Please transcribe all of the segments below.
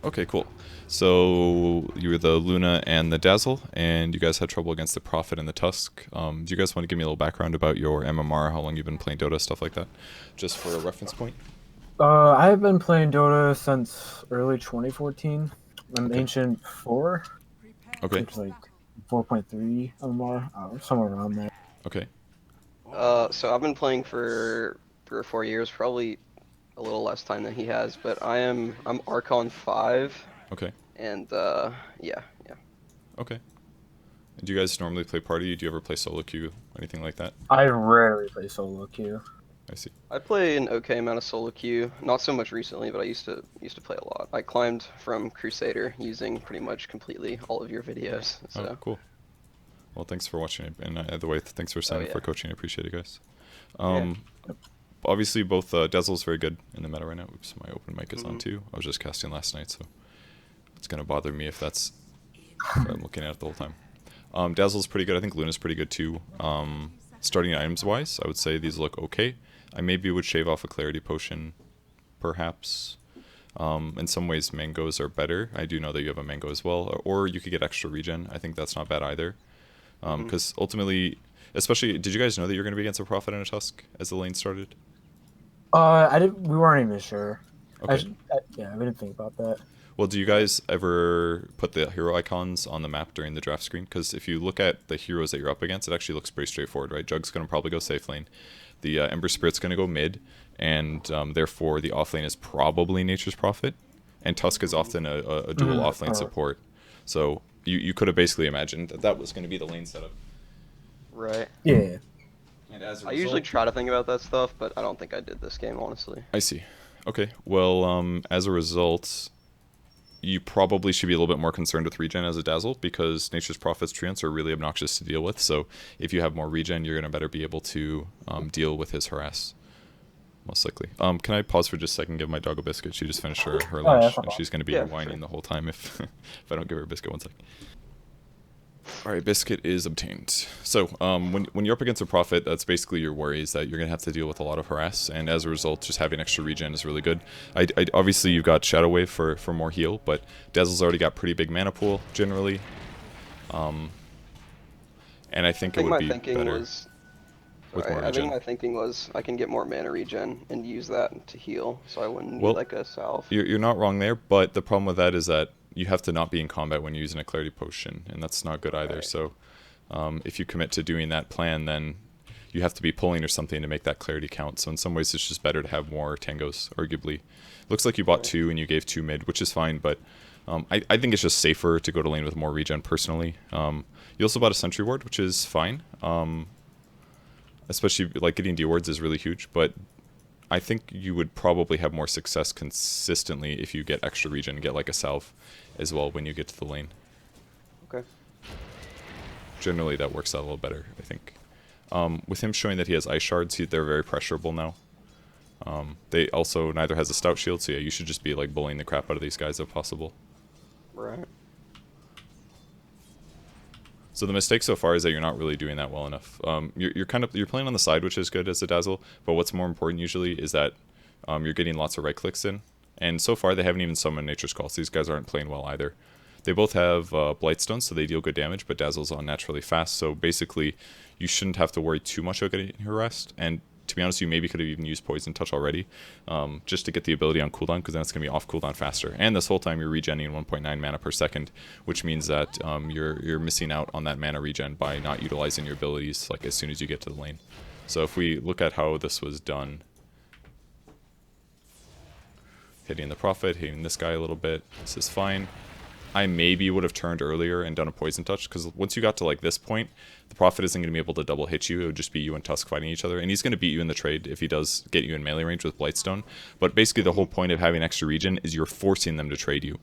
Okay, cool. So you were the Luna and the Dazzle, and you guys had trouble against the Prophet and the Tusk. Do you guys want to give me a little background about your MMR, how long you've been playing Dota, stuff like that, just for a reference point? I've been playing Dota since early 2014. I'm Okay. Ancient 4, Okay. which is like 4.3 MMR, somewhere around there. Okay. So I've been playing for 3 or 4 years, probably a little less time than he has, but I'm Archon 5, Okay. and yeah, yeah. Okay. Do you guys normally play party? Do you ever play solo queue? Anything like that? I rarely play solo queue. I see. I play an okay amount of solo queue, not so much recently, but I used to play a lot. I climbed from Crusader using pretty much completely all of your videos, Oh, so cool. Well, thanks for watching, and either way, thanks for oh signing up yeah, for coaching. I appreciate it, guys. yeah. Um, Obviously, both Dazzle's very good in the meta right now. Oops, my open mic is on hmm too. I was just casting last night, so it's gonna bother me if I'm looking at it the whole time. Dazzle's pretty good. I think Luna's pretty good too. Starting items wise, I would say these look okay. I maybe would shave off a clarity potion, perhaps. In some ways, mangoes are better. I do know that you have a mango as well, or you could get extra regen. I think that's not bad either. hmm Because ultimately, especially, did you guys know that you're going to be against a Prophet and a Tusk as the lane started? I didn't. We weren't even sure. Okay. Yeah, we didn't think about that. Well, do you guys ever put the hero icons on the map during the draft screen? Because if you look at the heroes that you're up against, it actually looks pretty straightforward, right? Jug's going to probably go safe lane. The Ember Spirit's going to go mid, and therefore the off lane is probably Nature's Prophet. And Tusk is often a dual Mm, off lane support. So you could have basically imagined that that was going to be the lane setup. Right. yeah. And as a I usually result, try to think about that stuff, but I don't think I did this game, honestly. I see. Okay. Well, as a result, you probably should be a little bit more concerned with regen as a Dazzle because Nature's Prophet's treants are really obnoxious to deal with. So if you have more regen, you're going to better be able to deal with his harass, most likely. Can I pause for just a second and give my dog a biscuit? She just finished her Oh yeah, lunch, that's no and problem. she's going to be Yeah, for whining sure. the whole time if, if I don't give her a biscuit. One sec. All right, biscuit is obtained. So when you're up against a Prophet, that's basically your worry is that you're going to have to deal with a lot of harass, and as a result, just having extra regen is really good. Obviously, you've got Shadow Wave for more heal, but Dazzle's already got pretty big mana pool, generally. And I I think it think would my be thinking better was, with more sorry, I think regen. my thinking was I can get more mana regen and use that to heal, so I wouldn't need Well, like a salve. you're not wrong there, but the problem with that is that you have to not be in combat when you're using a Clarity Potion, and that's not good either. Right. So if you commit to doing that plan, then you have to be pulling or something to make that clarity count. So in some ways, it's just better to have more tangos, arguably. Looks like you bought Right. two and you gave two mid, which is fine, but I think it's just safer to go to lane with more regen personally. You also bought a sentry ward, which is fine. Especially like getting D wards is really huge, but I think you would probably have more success consistently if you get extra regen and get like a salve as well when you get to the lane. Okay. Generally, that works out a little better, I think. With him showing that he has ice shards, they're very pressurable now. They also neither has a stout shield, so yeah, you should just be like bullying the crap out of these guys if possible. Right. So the mistake so far is that you're not really doing that well enough. You're playing on the side, which is good as a Dazzle, but what's more important usually is that you're getting lots of right clicks in. And so far they haven't even summoned Nature's Call, so these guys aren't playing well either. They both have Blightstone, so they deal good damage, but Dazzle's unnaturally fast, so basically you shouldn't have to worry too much about getting harassed. And to be honest, you maybe could have even used Poison Touch already, just to get the ability on cooldown, because then it's going to be off cooldown faster. And this whole time you're regenerating 1.9 mana per second, which means that you're missing out on that mana regen by not utilizing your abilities like as soon as you get to the lane. So if we look at how this was done, hitting the Prophet, hitting this guy a little bit, this is fine. I maybe would have turned earlier and done a Poison Touch, because once you got to like this point, the Prophet isn't going to be able to double hit you. It would just be you and Tusk fighting each other, and he's going to beat you in the trade if he does get you in melee range with Blightstone. But basically the whole point of having extra regen is you're forcing them to trade you.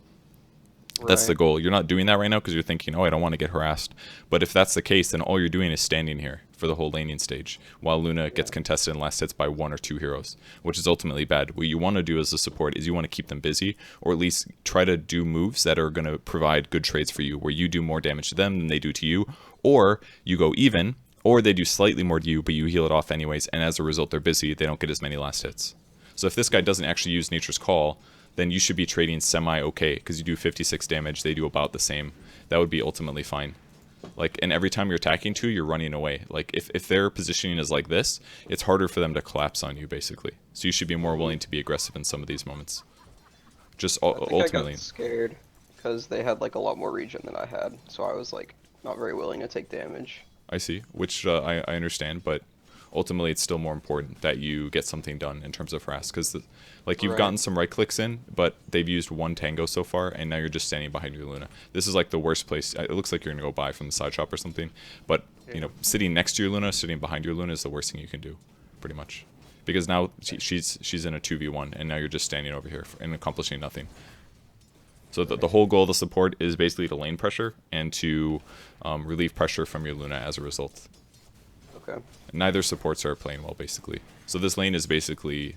That's the Right. goal. You're not doing that right now because you're thinking, oh, I don't want to get harassed. But if that's the case, then all you're doing is standing here for the whole laning stage, while Luna gets Yeah. contested in last hits by one or two heroes, which is ultimately bad. What you want to do as a support is you want to keep them busy, or at least try to do moves that are going to provide good trades for you, where you do more damage to them than they do to you, or you go even, or they do slightly more to you, but you heal it off anyways, and as a result, they're busy, they don't get as many last hits. So if this guy doesn't actually use Nature's Call, then you should be trading semi-okay, because you do 56 damage, they do about the same. That would be ultimately fine. Like, and every time you're attacking 2, you're running away. Like, if their positioning is like this, it's harder for them to collapse on you, basically. So you should be more willing to be aggressive in some of these moments. Just ultimately. I got scared because they had like a lot more regen than I had, so I was like not very willing to take damage. I see, which I understand, but ultimately it's still more important that you get something done in terms of harass, because like you've gotten some right clicks in, but they've used 1 tango so far, and now you're just standing behind your Luna. This is like the worst place. It looks like you're gonna go buy from the side shop or something, but you know, sitting next to your Luna, sitting behind your Luna is the worst thing you can do, pretty much, because now she's in a 2v1, and now you're just standing over here and accomplishing nothing. So the whole goal of the support is basically to lane pressure and to relieve pressure from your Luna as a result. Okay. Neither supports are playing well, basically. So this lane is basically,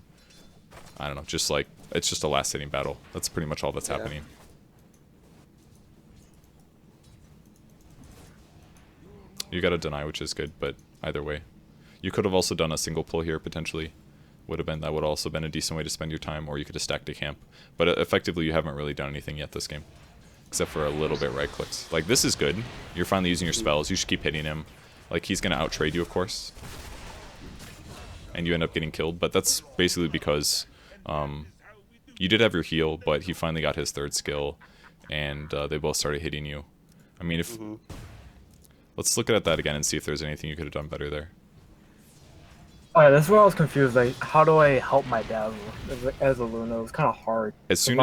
I don't know, just like, it's just a last hitting battle. That's pretty much all that's happening. You got to deny, which is good, but either way. You could have also done a single pull here, potentially. That would also been a decent way to spend your time, or you could have stacked a camp. But effectively, you haven't really done anything yet this game. Except for a little bit right clicks. Like, this is good. You're finally using your spells. You should keep hitting him. Like, he's going to out-trade you, of course. And you end up getting killed. But that's basically because you did have your heal, but he finally got his 3rd skill. And they both started hitting you. I mean, if... Let's look at that again and see if there's anything you could have done better there. Alright, that's where I was confused. Like, how do I help my Dazzle as a Luna? It was kind of hard. As soon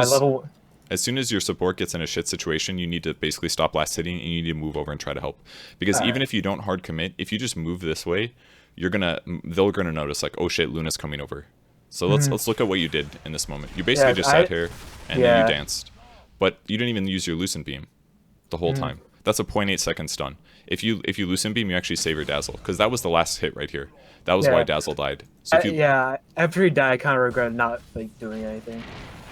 as your support gets in a shit situation, you need to basically stop last hitting, and you need to move over and try to help. Because even if you don't hard commit, if you just move this way, they're gonna notice, like, oh shit, Luna's coming over. So let's look at what you did in this moment. You basically just sat here and then you danced, but you didn't even use your Lucent Beam the whole time. That's a 0.8 second stun. If you Lucent Beam, you actually save your Dazzle, because that was the last hit right here. That was why Dazzle died. So if you, after he died, I kind of regret not like doing anything.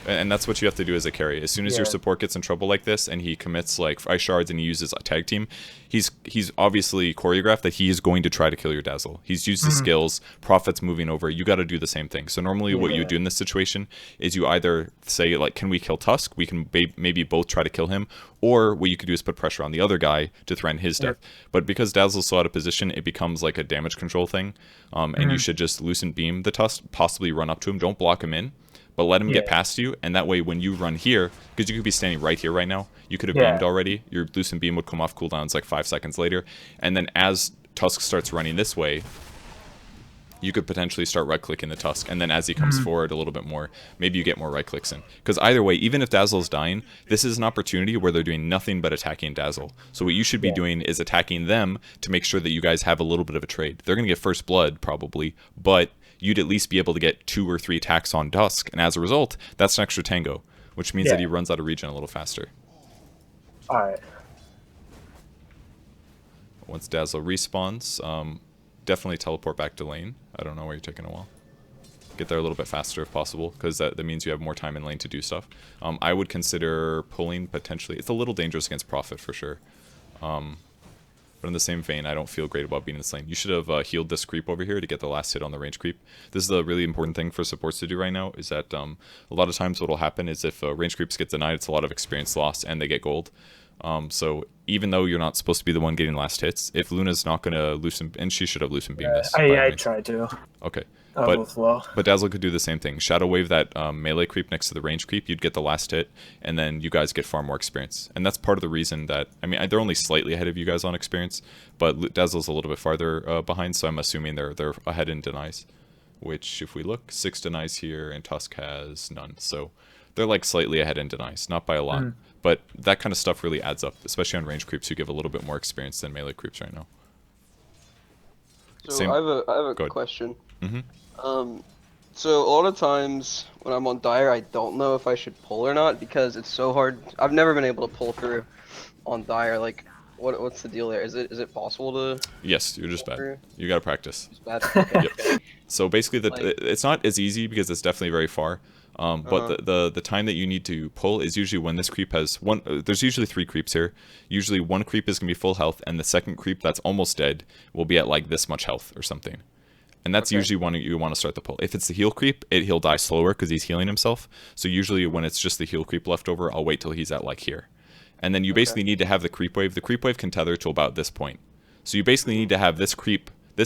And that's what you have to do as a carry. As soon as your support gets in trouble like this, and he commits like ice shards and he uses a tag team, he's obviously choreographed that he is going to try to kill your Dazzle. He's used his skills, Prophet's moving over, you got to do the same thing. So normally what you do in this situation is you either say, like, can we kill Tusk? We can maybe both try to kill him, or what you could do is put pressure on the other guy to threaten his death. But because Dazzle's so out of position, it becomes like a damage control thing, and you should just Lucent Beam the Tusk, possibly run up to him, don't block him in, but let him get past you, and that way when you run here, because you could be standing right here right now, you could have beamed already, your Lucent Beam would come off cooldowns like 5 seconds later, and then as Tusk starts running this way, you could potentially start right-clicking the Tusk, and then as he comes forward a little bit more, maybe you get more right-clicks in. Because either way, even if Dazzle's dying, this is an opportunity where they're doing nothing but attacking Dazzle. So what you should be doing is attacking them to make sure that you guys have a little bit of a trade. They're going to get first blood, probably, but you'd at least be able to get 2 or 3 attacks on Dusk, and as a result, that's an extra tango, which means that he runs out of regen a little faster. Alright. Once Dazzle respawns, definitely teleport back to lane. I don't know where you're taking a while. Get there a little bit faster if possible, because that means you have more time in lane to do stuff. I would consider pulling potentially. It's a little dangerous against Prophet for sure. But in the same vein, I don't feel great about being in this lane. You should have healed this creep over here to get the last hit on the range creep. This is a really important thing for supports to do right now, is that a lot of times what will happen is if range creeps get denied, it's a lot of experience loss and they get gold. So even though you're not supposed to be the one getting last hits, if Luna's not going to loosen, and she should have loosened beam this. I tried to. Okay. But Dazzle could do the same thing. Shadow Wave that melee creep next to the range creep, you'd get the last hit, and then you guys get far more experience. And that's part of the reason that, I mean, they're only slightly ahead of you guys on experience, but Dazzle's a little bit farther behind, so I'm assuming they're ahead in denies. Which, if we look, 6 denies here, and Tusk has none. So they're like slightly ahead in denies, not by a lot. But that kind of stuff really adds up, especially on range creeps who give a little bit more experience than melee creeps right now. So I have a question. So a lot of times when I'm on Dire, I don't know if I should pull or not because it's so hard. I've never been able to pull through on Dire. Like, what's the deal there? Is it possible to? Yes, you're just bad. You gotta practice. It's bad. Okay. Yep. So basically, it's not as easy because it's definitely very far. But the time that you need to pull is usually when this creep has one. There's usually 3 creeps here. Usually one creep is gonna be full health, and the second creep that's almost dead will be at like this much health or something. And that's usually when you want to start the pull. If it's the heal creep, he'll die slower because he's healing himself. So usually when it's just the heal creep left over, I'll wait till he's at like here. And then you basically need to have the creep wave. The creep wave can tether to about this point. So you basically need to have this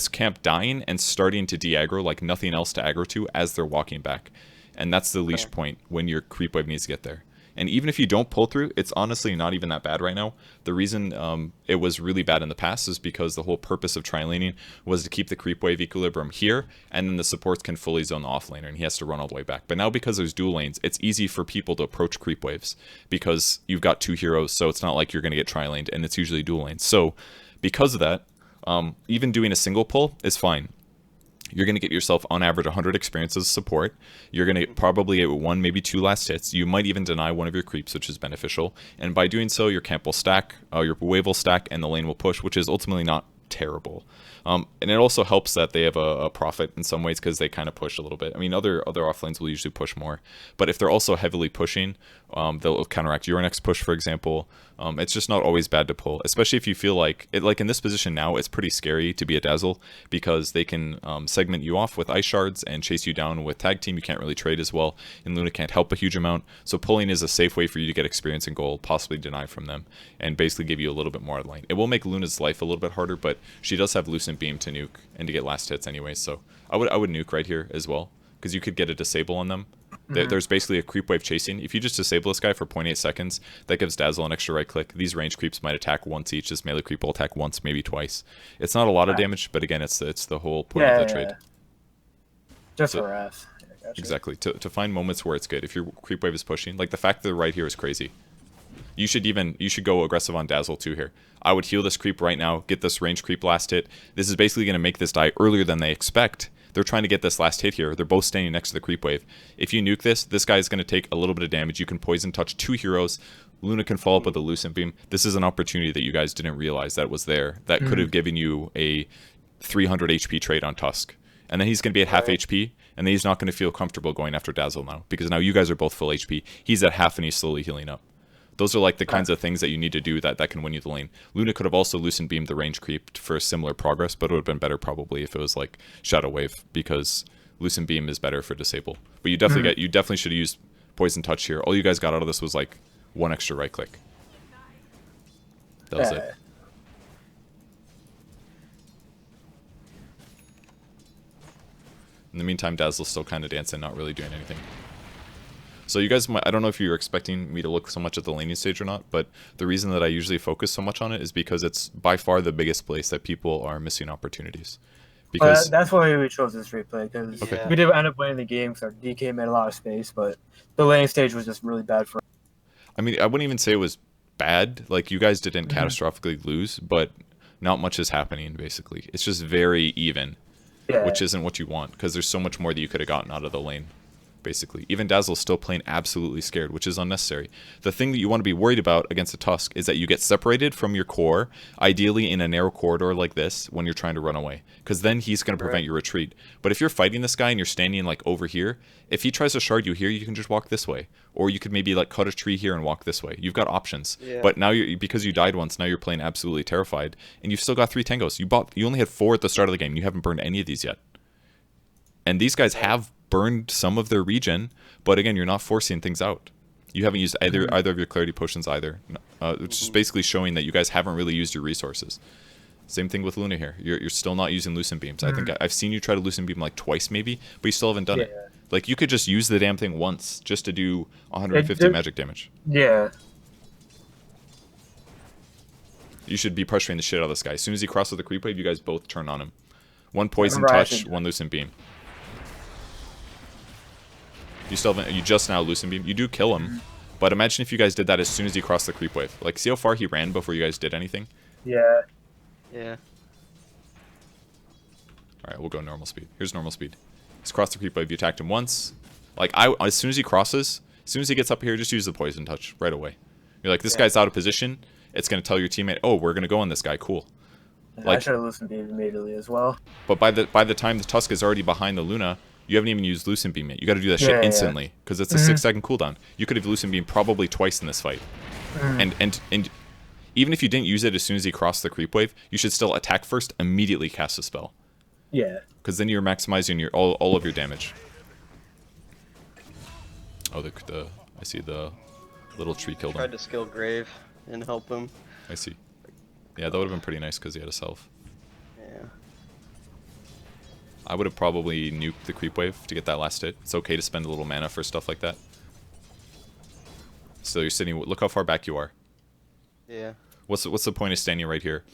camp dying and starting to de-aggro like nothing else to aggro to as they're walking back. And that's the leash point when your creep wave needs to get there. And even if you don't pull through, it's honestly not even that bad right now. The reason it was really bad in the past is because the whole purpose of tri-laning was to keep the creep wave equilibrium here, and then the supports can fully zone the off-laner, and he has to run all the way back. But now because there's dual lanes, it's easy for people to approach creep waves because you've got 2 heroes, so it's not like you're going to get tri-laned, and it's usually dual lanes. So because of that, even doing a single pull is fine. You're going to get yourself, on average, 100 experience as support. You're going to probably get 1, maybe 2 last hits. You might even deny one of your creeps, which is beneficial. And by doing so, your camp will stack, your wave will stack, and the lane will push, which is ultimately not terrible. And it also helps that they have a profit in some ways because they kind of push a little bit. I mean, other offlanes will usually push more. But if they're also heavily pushing, they'll counteract your next push, for example. It's just not always bad to pull, especially if you feel like in this position now, it's pretty scary to be a Dazzle because they can segment you off with ice shards and chase you down with tag team. You can't really trade as well, and Luna can't help a huge amount. So pulling is a safe way for you to get experience and gold, possibly deny from them, and basically give you a little bit more lane. It will make Luna's life a little bit harder, but she does have Lucent Beam to nuke and to get last hits anyway. So I would nuke right here as well because you could get a disable on them. There's basically a creep wave chasing. If you just disable this guy for 0.8 seconds, that gives Dazzle an extra right click. These range creeps might attack once each. This melee creep will attack once, maybe twice. It's not a lot of damage, but again, it's the whole point of the trade. Just for us. Gotcha. Exactly. To find moments where it's good. If your creep wave is pushing, like the fact that they're right here is crazy. You should go aggressive on Dazzle too here. I would heal this creep right now, get this range creep last hit. This is basically going to make this die earlier than they expect. They're trying to get this last hit here. They're both standing next to the creep wave. If you nuke this guy is going to take a little bit of damage. You can poison touch 2 heroes. Luna can follow up with a Lucent Beam. This is an opportunity that you guys didn't realize that was there. That could have given you a 300 HP trade on Tusk. And then he's going to be at half HP, and then he's not going to feel comfortable going after Dazzle now, because now you guys are both full HP. He's at half, and he's slowly healing up. Those are like the kinds of things that you need to do that can win you the lane. Luna could have also Lucent Beamed the range creep for similar progress, but it would have been better probably if it was like Shadow Wave, because Lucent Beam is better for disable. But you definitely should have used Poison Touch here. All you guys got out of this was like 1 extra right click. That was it. In the meantime, Dazzle's still kind of dancing, not really doing anything. So you guys might, I don't know if you were expecting me to look so much at the laning stage or not, but the reason that I usually focus so much on it is because it's by far the biggest place that people are missing opportunities. Because that's why we chose this replay, because we did end up winning the game because our DK made a lot of space, but the laning stage was just really bad for us. I mean, I wouldn't even say it was bad. Like, you guys didn't catastrophically lose, but not much is happening, basically. It's just very even, which isn't what you want, because there's so much more that you could have gotten out of the lane. Basically, even Dazzle's still playing absolutely scared, which is unnecessary. The thing that you want to be worried about against a Tusk is that you get separated from your core, ideally in a narrow corridor like this, when you're trying to run away, because then he's going to prevent your retreat. But if you're fighting this guy and you're standing like over here, if he tries to shard you here, you can just walk this way, or you could maybe like cut a tree here and walk this way. You've got options. But now because you died once, now you're playing absolutely terrified, and you've still got 3 tangos. You only had 4 at the start of the game. You haven't burned any of these yet, and these guys have burned some of their regen, but again, you're not forcing things out. You haven't used either of your clarity potions either, which is basically showing that you guys haven't really used your resources. Same thing with Luna here. You're still not using Lucent Beams. I think I've seen you try to Lucent Beam like twice maybe, but you still haven't done it. Like, you could just use the damn thing once just to do 150 magic damage. Yeah. You should be pressuring the shit out of this guy. As soon as he crosses the creep wave, you guys both turn on him. 1 poison touch, 1 Lucent Beam. You still haven't, you just now Lucent Beam. You do kill him, but imagine if you guys did that as soon as he crossed the creep wave. Like, see how far he ran before you guys did anything? Yeah. Alright, we'll go normal speed. Here's normal speed. He's crossed the creep wave. You attacked him once. Like, as soon as he crosses, as soon as he gets up here, just use the poison touch right away. You're like, this guy's out of position. It's going to tell your teammate, oh, we're going to go on this guy. Cool. Like, I should have Lucent Beam immediately as well. But by the time the Tusk is already behind the Luna, you haven't even used Lucent Beam yet. You got to do that shit instantly, because it's a 6-second cooldown. You could have Lucent Beam probably twice in this fight. And even if you didn't use it as soon as he crossed the creep wave, you should still attack first, immediately cast a spell. Yeah. Because then you're maximizing your all of your damage. Oh, I see the little tree killed him. Tried to skill Grave and help him. I see. Yeah, that would have been pretty nice because he had a self. Yeah. I would have probably nuked the creep wave to get that last hit. It's okay to spend a little mana for stuff like that. So you're sitting. Look how far back you are. Yeah. What's the point of standing right here?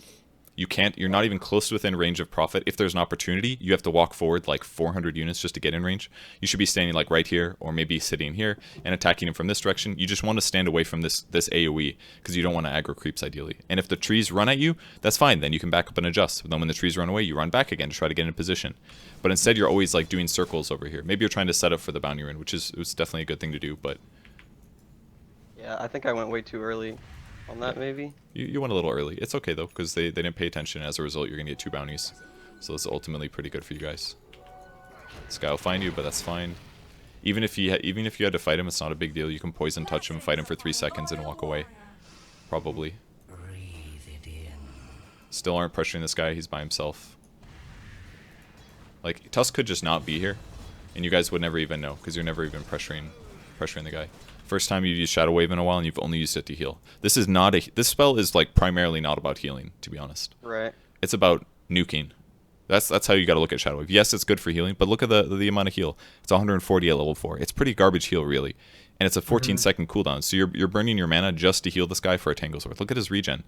You're not even close to within range of Prophet. If there's an opportunity, you have to walk forward like 400 units just to get in range. You should be standing like right here, or maybe sitting here and attacking him from this direction. You just want to stand away from this AoE, because you don't want to aggro creeps ideally. And if the trees run at you, that's fine. Then you can back up and adjust. But then when the trees run away, you run back again to try to get in position. But instead, you're always like doing circles over here. Maybe you're trying to set up for the bounty run, which is definitely a good thing to do. But Yeah, I think I went way too early on that, maybe. you went a little early. It's okay though, because they didn't pay attention. As a result, you're gonna get 2 bounties. So it's ultimately pretty good for you guys. This guy will find you, but that's fine. Even if you had to fight him, it's not a big deal. You can poison touch him, fight him for 3 seconds, and walk away. Probably. Still aren't pressuring this guy. He's by himself. Like, Tusk could just not be here, and you guys would never even know, because you're never even pressuring the guy. First time you've used Shadow Wave in a while, and you've only used it to heal. This spell is like primarily not about healing, to be honest. Right. It's about nuking. That's how you got to look at Shadow Wave. Yes, it's good for healing, but look at the amount of heal. It's 140 at level 4. It's pretty garbage heal, really, and it's a 14-second cooldown. So you're burning your mana just to heal this guy for a Tangle's Worth. Look at his regen.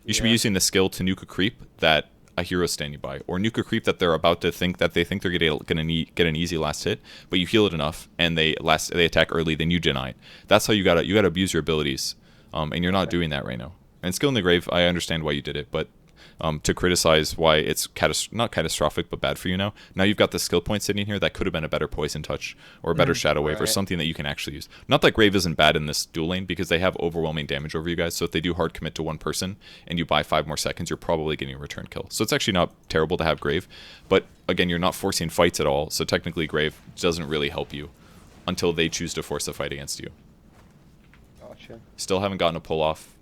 You should be using the skill to nuke a creep that a hero's standing by, or nuke a creep that they're about to think they're gonna get an easy last hit, but you heal it enough and they attack early, then you deny it. That's how you gotta abuse your abilities, and you're not doing that right now. And skill in the grave, I understand why you did it, but to criticize why it's not catastrophic but bad for you now. Now you've got the skill point sitting here that could have been a better poison touch or a better shadow wave or something that you can actually use. Not that grave isn't bad in this duel lane, because they have overwhelming damage over you guys. So if they do hard commit to one person and you buy 5 more seconds, you're probably getting a return kill. So it's actually not terrible to have grave, but again, you're not forcing fights at all. So technically grave doesn't really help you until they choose to force a fight against you. Gotcha. Still haven't gotten a pull off.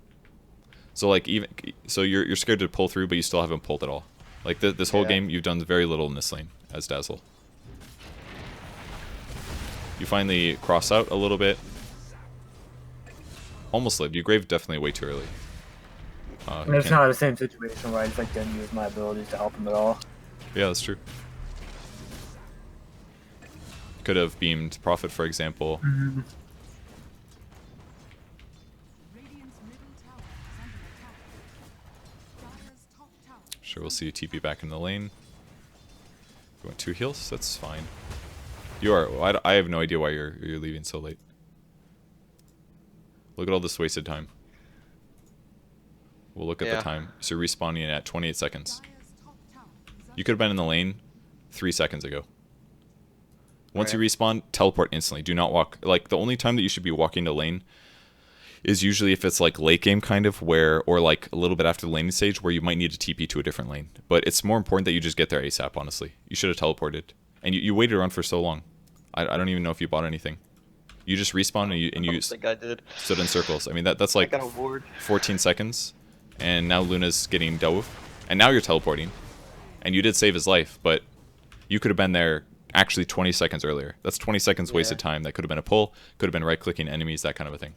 So like you're scared to pull through, but you still haven't pulled at all. Like this whole game, you've done very little in this lane as Dazzle. You finally cross out a little bit. Almost lived. You grave definitely way too early. And it's not the same situation where I just like didn't use my abilities to help him at all. Yeah, that's true. Could have beamed Prophet, for example. Sure, we'll see you TP back in the lane. You want 2 heals? That's fine. You are. I have no idea why you're leaving so late. Look at all this wasted time. We'll look at the time. So respawning at 28 seconds. You could have been in the lane 3 seconds ago. Once you respawn, teleport instantly. Do not walk. Like, the only time that you should be walking to lane is usually if it's like late game kind of or like a little bit after the laning stage where you might need to TP to a different lane. But it's more important that you just get there ASAP, honestly. You should have teleported. And you waited around for so long. I don't even know if you bought anything. You just respawned and you think I did. Stood in circles. I mean, that's like 14 seconds. And now Luna's getting dove. And now you're teleporting. And you did save his life, but you could have been there actually 20 seconds earlier. That's 20 seconds wasted time. That could have been a pull, could have been right-clicking enemies, that kind of a thing.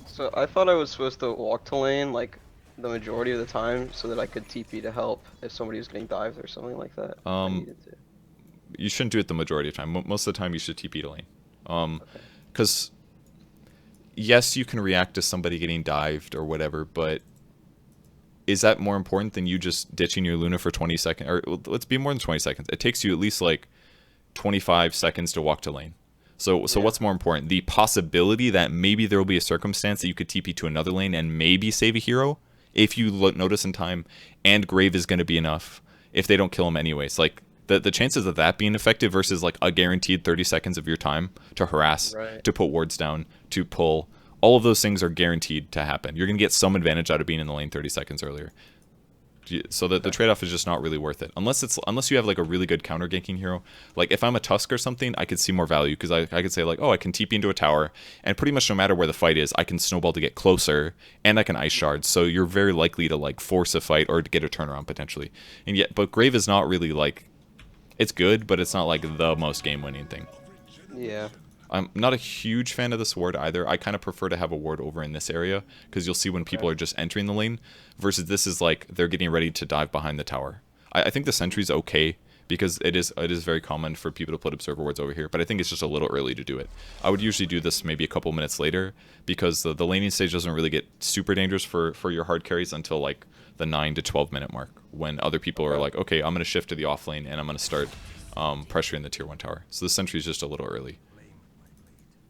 So I thought I was supposed to walk to lane like the majority of the time so that I could TP to help if somebody was getting dived or something like that. You shouldn't do it the majority of the time. Most of the time you should TP to lane. Because yes, you can react to somebody getting dived or whatever, but is that more important than you just ditching your Luna for 20 seconds? Or let's be more than 20 seconds. It takes you at least like 25 seconds to walk to lane. So what's more important? The possibility that maybe there will be a circumstance that you could TP to another lane and maybe save a hero if you notice in time, and grave is going to be enough if they don't kill him anyways. Like the chances of that being effective versus like a guaranteed 30 seconds of your time to harass, to put wards down, to pull, all of those things are guaranteed to happen. You're going to get some advantage out of being in the lane 30 seconds earlier. So the trade-off is just not really worth it unless you have like a really good counter ganking hero. Like if I'm a Tusk or something, I could see more value because I could say like, oh, I can TP into a tower, and pretty much no matter where the fight is, I can snowball to get closer, and I can ice shard. So you're very likely to like force a fight or to get a turnaround potentially. And yet, but Grave is not really like, it's good, but it's not like the most game-winning thing. Yeah. I'm not a huge fan of this ward either. I kind of prefer to have a ward over in this area because you'll see when people are just entering the lane versus this is like they're getting ready to dive behind the tower. I think the sentry's okay because it is very common for people to put observer wards over here, but I think it's just a little early to do it. I would usually do this maybe a couple minutes later because the laning stage doesn't really get super dangerous for your hard carries until like the 9 to 12 minute mark when other people are like, okay, I'm going to shift to the off lane and I'm going to start pressuring the tier 1 tower. So the sentry's just a little early.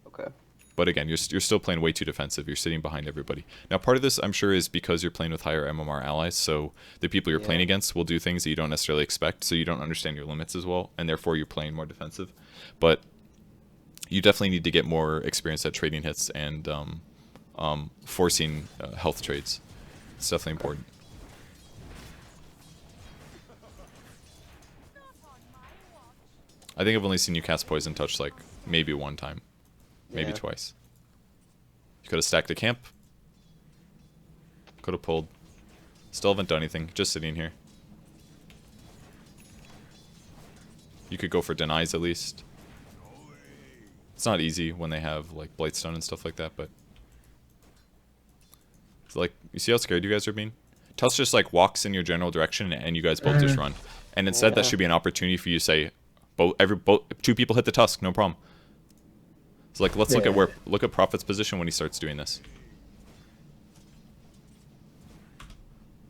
Okay. But again, you're still playing way too defensive. You're sitting behind everybody. Now, part of this, I'm sure, is because you're playing with higher MMR allies, so the people you're playing against will do things that you don't necessarily expect, so you don't understand your limits as well, and therefore you're playing more defensive. But you definitely need to get more experience at trading hits and forcing health trades. It's definitely important. I think I've only seen you cast Poison Touch like maybe one time. Maybe twice. You could have stacked a camp. Could have pulled. Still haven't done anything. Just sitting here. You could go for denies at least. It's not easy when they have like Blightstone and stuff like that, but it's like, you see how scared you guys are being? Tusk just like walks in your general direction and you guys both just run. And instead that should be an opportunity for you to say, two people hit the Tusk, no problem. So like, let's look at Prophet's position when he starts doing this.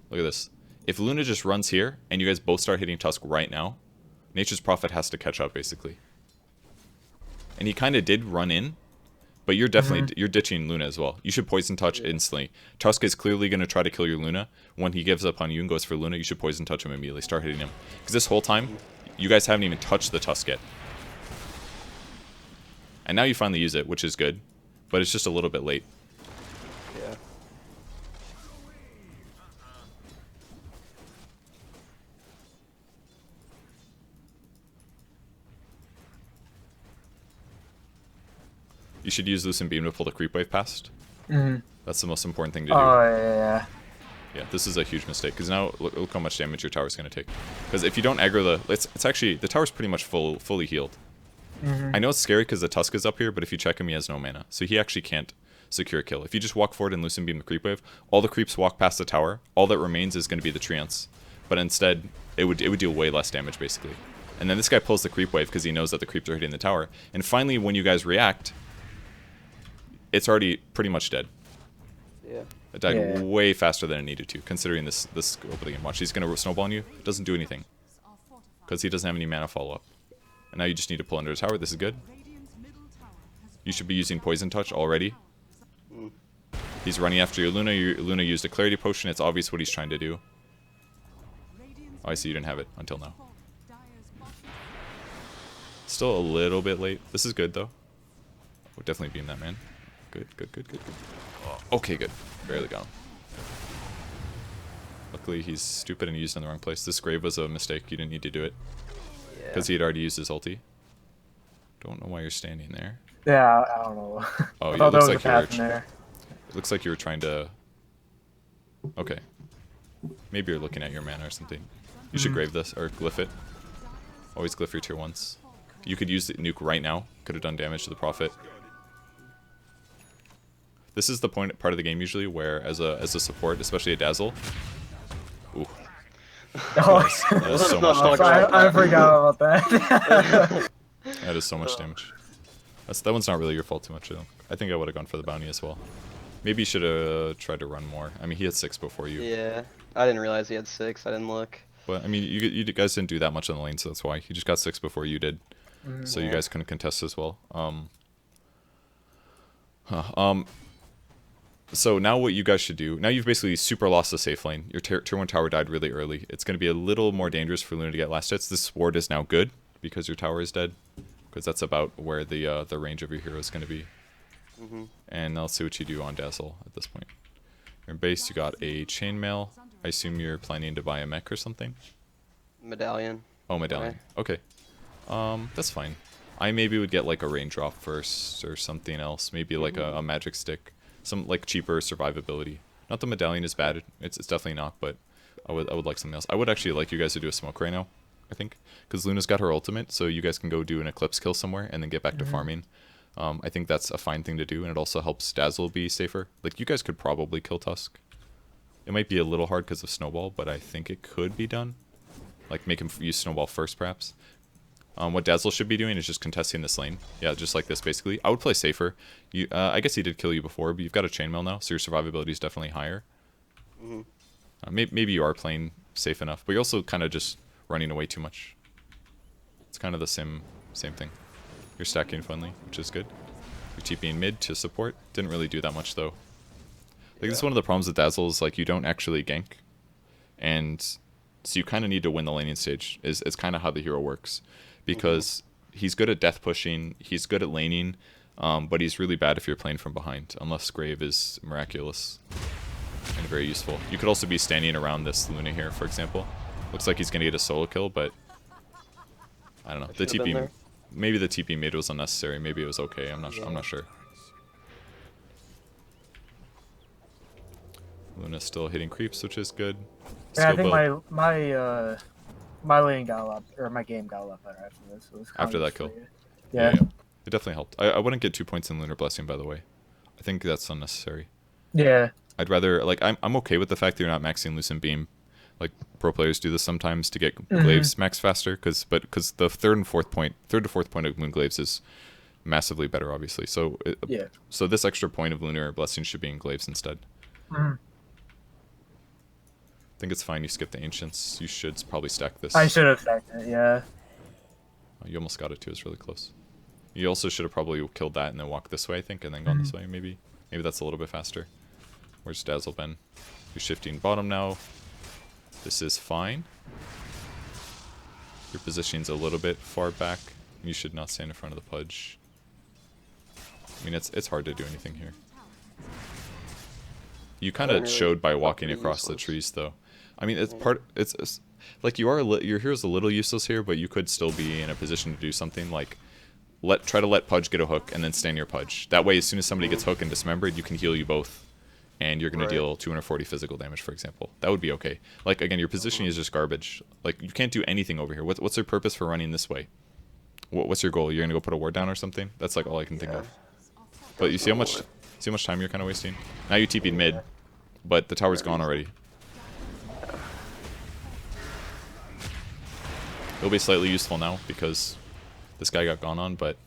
Look at this. If Luna just runs here and you guys both start hitting Tusk right now, Nature's Prophet has to catch up basically. And he kind of did run in, but you're definitely you're ditching Luna as well. You should Poison Touch instantly. Tusk is clearly going to try to kill your Luna. When he gives up on you and goes for Luna, you should Poison Touch him immediately. Start hitting him. Because this whole time, you guys haven't even touched the Tusk yet. And now you finally use it, which is good, but it's just a little bit late. Yeah. You should use Lucent Beam to pull the creep wave past. That's the most important thing to do. Oh, yeah. Yeah, this is a huge mistake, because now look how much damage your tower's going to take. Because if you don't aggro the... It's actually... The tower's pretty much fully healed. I know it's scary because the Tusk is up here, but if you check him, he has no mana. So he actually can't secure a kill. If you just walk forward and Lucent Beam the creep wave, all the creeps walk past the tower. All that remains is going to be the Treants. But instead, it would deal way less damage, basically. And then this guy pulls the creep wave because he knows that the creeps are hitting the tower. And finally, when you guys react, it's already pretty much dead. Yeah. It died way faster than it needed to, considering this scope of the game. Watch, he's going to snowball on you. Doesn't do anything. Because he doesn't have any mana follow-up. And now you just need to pull under his tower. This is good. You should be using Poison Touch already. He's running after your Luna. Your Luna used a Clarity Potion. It's obvious what he's trying to do. Oh, I see you didn't have it until now. Still a little bit late. This is good, though. We'll definitely beam that man. Good. Oh, okay, good. Barely got him. Luckily, he's stupid and used in the wrong place. This grave was a mistake. You didn't need to do it. Because he had already used his ulti. Don't know why you're standing there. Yeah, I don't know. Oh, yeah, it looks like it looks like you were trying to... Okay. Maybe you're looking at your mana or something. You should grave this, or glyph it. Always glyph your tier 1s. You could use the nuke right now. Could have done damage to the Prophet. This is the part of the game usually where, as a support, especially a Dazzle... Ooh. That is so much damage. I forgot about that. That is so much damage. That one's not really your fault too much, though. I think I would have gone for the bounty as well. Maybe you should have tried to run more. I mean, he had 6 before you. Yeah, I didn't realize he had 6. I didn't look. But, I mean, you guys didn't do that much on the lane, so that's why. He just got 6 before you did. So you guys couldn't contest as well. So now what you guys should do, now you've basically super lost the safe lane. Your tier 1 tower died really early. It's going to be a little more dangerous for Luna to get last hits. This ward is now good because your tower is dead. Because that's about where the range of your hero is going to be. And let's see what you do on Dazzle at this point. You're in base, you got a chainmail. I assume you're planning to buy a mech or something? Medallion. Oh, medallion. Okay. That's fine. I maybe would get like a raindrop first or something else. Maybe like a magic stick. Some like cheaper survivability. Not the medallion is bad. It's definitely not, but I would like something else. I would actually like you guys to do a smoke right now, I think. Because Luna's got her ultimate, so you guys can go do an eclipse kill somewhere and then get back to farming. I think that's a fine thing to do, and it also helps Dazzle be safer. Like, you guys could probably kill Tusk. It might be a little hard because of Snowball, but I think it could be done. Like, make him use Snowball first, perhaps. What Dazzle should be doing is just contesting this lane. Yeah, just like this, basically. I would play safer. I guess he did kill you before, but you've got a chainmail now, so your survivability is definitely higher. Maybe you are playing safe enough, but you're also kind of just running away too much. It's kind of the same thing. You're stacking Funly, which is good. You're TPing mid to support. Didn't really do that much, though. Like, this is one of the problems with Dazzle is, like, you don't actually gank. And so you kind of need to win the laning stage, is kind of how the hero works. Because he's good at death pushing, he's good at laning, but he's really bad if you're playing from behind, unless Grave is miraculous and very useful. You could also be standing around this Luna here, for example. Looks like he's going to get a solo kill, but I don't know. The TP, maybe the TP mid was unnecessary. Maybe it was okay. I'm not sure. Luna's still hitting creeps, which is good. Yeah, I think my lane got a lot, or my game got a lot better after this. It was after that kill. Yeah. It definitely helped. I wouldn't get 2 points in Lunar Blessing, by the way. I think that's unnecessary. Yeah. I'd rather, like, I'm okay with the fact that you're not maxing Lucent Beam. Like, pro players do this sometimes to get Glaives max faster, because the third to fourth point of Moon Glaives is massively better, obviously. So so this extra point of Lunar Blessing should be in Glaives instead. I think it's fine you skip the Ancients. You should probably stack this. I should have stacked it, yeah. Oh, you almost got it too, it's really close. You also should have probably killed that and then walked this way, I think, and then gone this way, maybe. Maybe that's a little bit faster. Where's Dazzle been? You're shifting bottom now. This is fine. Your positioning's a little bit far back. You should not stand in front of the Pudge. I mean, it's hard to do anything here. You kind of showed by walking across the trees, though. I mean, it's like your hero's a little useless here, but you could still be in a position to do something like try to let Pudge get a hook and then stand your Pudge. That way, as soon as somebody gets hooked and dismembered, you can heal you both, and you're going to deal 240 physical damage, for example. That would be okay. Like, again, your positioning is just garbage. Like, you can't do anything over here. What's your purpose for running this way? What's your goal? You're going to go put a ward down or something? That's like all I can think of. But you see how much time you're kind of wasting? Now you TP'd mid, but the tower's gone already. It'll be slightly useful now because this guy got gone on, but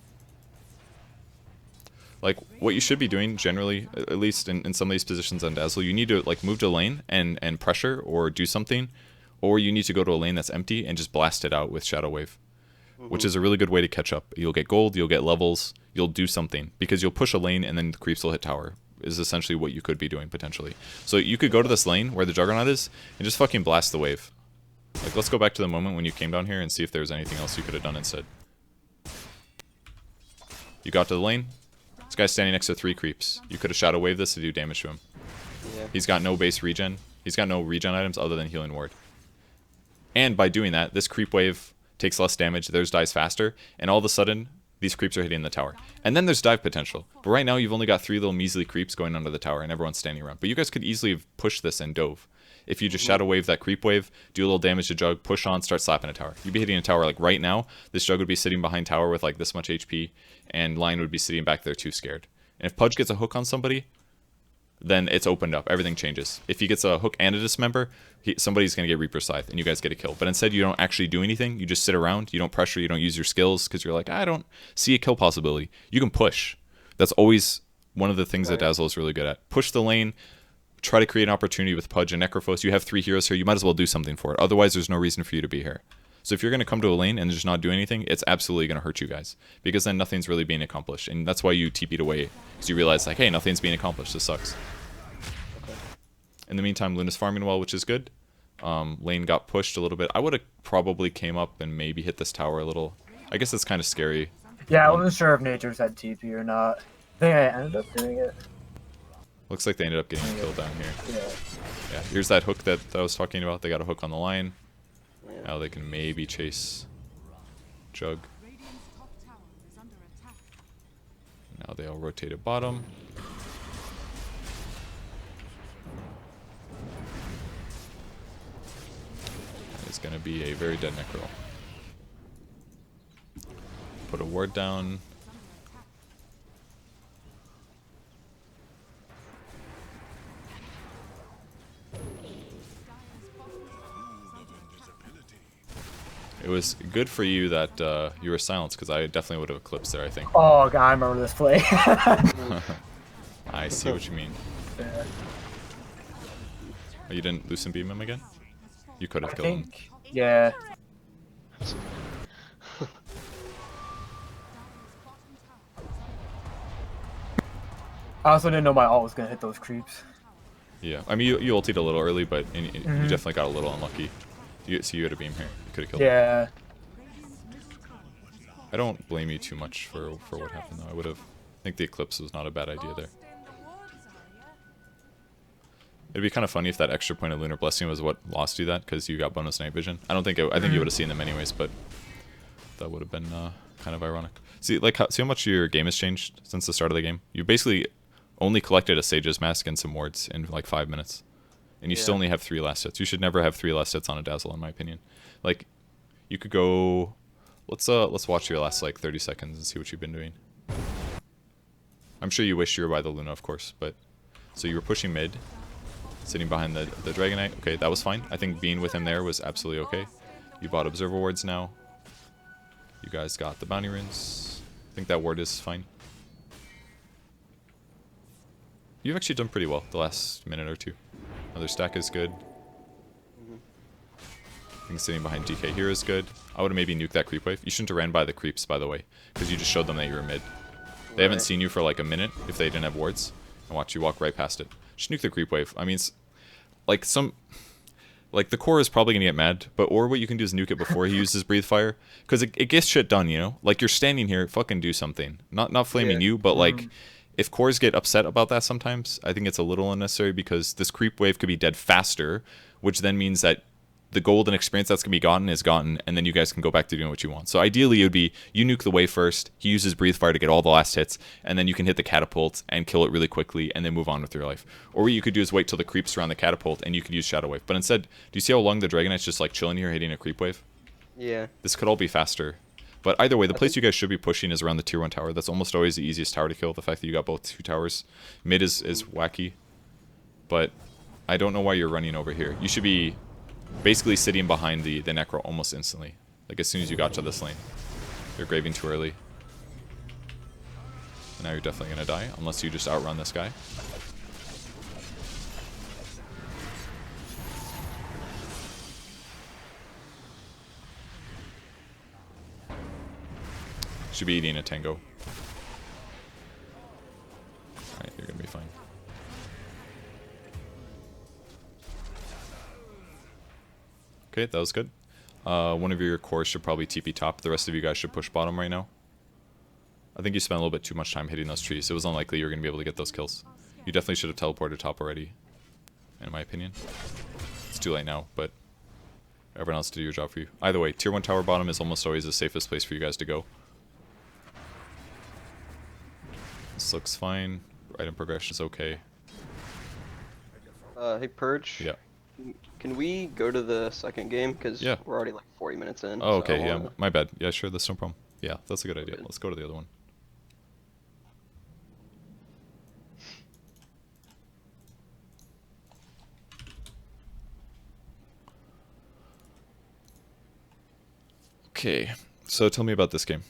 like what you should be doing generally, at least in some of these positions on Dazzle, you need to like move to a lane and pressure or do something, or you need to go to a lane that's empty and just blast it out with Shadow Wave, which is a really good way to catch up. You'll get gold, you'll get levels, you'll do something because you'll push a lane and then the creeps will hit tower. Is essentially what you could be doing potentially. So you could go to this lane where the Juggernaut is and just fucking blast the wave. Like, let's go back to the moment when you came down here and see if there was anything else you could have done instead. You got to the lane. This guy's standing next to 3 creeps. You could have Shadow Wave this to do damage to him. Yeah. He's got no base regen. He's got no regen items other than healing ward. And by doing that, this creep wave takes less damage, theirs dies faster, and all of a sudden, these creeps are hitting the tower. And then there's dive potential. But right now, you've only got 3 little measly creeps going under the tower, and everyone's standing around. But you guys could easily have pushed this and dove. If you just Shadow Wave that creep wave, do a little damage to Jug, push on, start slapping a tower. You'd be hitting a tower like right now. This Jug would be sitting behind tower with like this much HP, and Lion would be sitting back there too scared. And if Pudge gets a hook on somebody, then it's opened up. Everything changes. If he gets a hook and a dismember, somebody's going to get Reaper Scythe, and you guys get a kill. But instead, you don't actually do anything. You just sit around. You don't pressure. You don't use your skills because you're like, I don't see a kill possibility. You can push. That's always one of the things that Dazzle is really good at. Push the lane. Try to create an opportunity with Pudge and Necrophos. You have 3 heroes here. You might as well do something for it. Otherwise, there's no reason for you to be here. So if you're going to come to a lane and just not do anything, it's absolutely going to hurt you guys. Because then nothing's really being accomplished. And that's why you TP'd away. Because you realize, like, hey, nothing's being accomplished. This sucks. In the meantime, Luna's farming well, which is good. Lane got pushed a little bit. I would have probably came up and maybe hit this tower a little. I guess it's kind of scary. Yeah, I wasn't sure if Nature's had TP or not. I think I ended up doing it. Looks like they ended up getting a kill down here. Yeah. Yeah, here's that hook that I was talking about. They got a hook on the line. Yeah. Now they can maybe chase Jug. Now they all rotated bottom. It's going to be a very dead Necro. Put a ward down. It was good for you that you were silenced, because I definitely would have eclipsed there, I think. Oh god, I remember this play. I see what you mean. Yeah. Oh, you didn't Lucent Beam him again? You could have I killed him. think. Yeah. I also didn't know my ult was gonna hit those creeps. Yeah, I mean, you ulted a little early, but you definitely got a little unlucky. So you had a beam here. You could have killed him. Yeah. I don't blame you too much for what happened, though. I think the Eclipse was not a bad idea there. It'd be kind of funny if that extra point of Lunar Blessing was what lost you that, because you got bonus night vision. I don't think I think you would have seen them anyways, but that would have been kind of ironic. See, see how much your game has changed since the start of the game? You basically only collected a Sage's Mask and some wards in like 5 minutes. And you still only have 3 last hits. You should never have 3 last hits on a Dazzle, in my opinion. Like, you could go... Let's watch your last, like, 30 seconds and see what you've been doing. I'm sure you wish you were by the Luna, of course, but... So you were pushing mid, sitting behind the Dragonite. Okay, that was fine. I think being with him there was absolutely okay. You bought Observer Wards now. You guys got the Bounty Runes. I think that ward is fine. You've actually done pretty well the last minute or two. Another stack is good. I think sitting behind DK here is good. I would have maybe nuked that creep wave. You shouldn't have ran by the creeps, by the way, because you just showed them that you were mid. They haven't seen you for like a minute if they didn't have wards. And watch you walk right past it. Just nuke the creep wave. I mean, like the core is probably gonna get mad, or what you can do is nuke it before he uses breathe fire, because it gets shit done, you know. Like, you're standing here, fucking do something. Not flaming you, but like, if cores get upset about that sometimes, I think it's a little unnecessary, because this creep wave could be dead faster, which then means that the gold and experience that's gonna be gotten is gotten, and then you guys can go back to doing what you want. So ideally, it would be you nuke the wave first, he uses breathe fire to get all the last hits, and then you can hit the catapult and kill it really quickly, and then move on with your life. Or what you could do is wait till the creeps around the catapult, and you could use shadow wave. But instead, do you see how long the Dragonite's just like chilling here, hitting a creep wave? Yeah. This could all be faster. But either way, the place you guys should be pushing is around the tier 1 tower. That's almost always the easiest tower to kill. The fact that you got both 2 towers. Mid is wacky. But I don't know why you're running over here. You should be basically sitting behind the Necro almost instantly. Like, as soon as you got to this lane. You're graving too early. And now you're definitely going to die, unless you just outrun this guy. Should be eating a tango. Alright, you're going to be fine. Okay, that was good. One of your cores should probably TP top. The rest of you guys should push bottom right now. I think you spent a little bit too much time hitting those trees. It was unlikely you were going to be able to get those kills. You definitely should have teleported top already, in my opinion. It's too late now, but everyone else did your job for you. Either way, tier 1 tower bottom is almost always the safest place for you guys to go. This looks fine. Item progression is okay. Hey, Purge. Yeah. Can we go to the second game? Because we're already like 40 minutes in. Oh, okay, yeah, my bad. Yeah, sure, that's no problem. Yeah, that's a good idea. Let's go to the other one. Okay, so tell me about this game.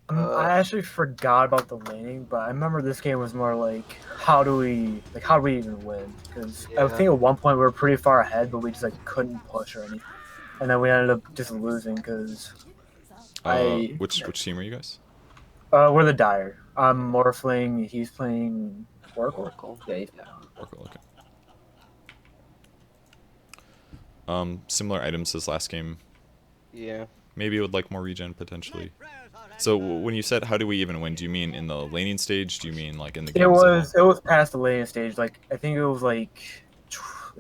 I actually forgot about the laning, but I remember this game was more like, how do we even win? Because I think at one point we were pretty far ahead, but we just like couldn't push or anything, and then we ended up just losing because which team are you guys? We're the Dire. I'm Morphling. He's playing Oracle. Yeah, he's Oracle. Okay. Similar items as last game. Yeah. Maybe it would like more regen potentially. So when you said how do we even win, do you mean in the laning stage? Do you mean like in the It game as a whole? was past the laning stage. Like I think it was like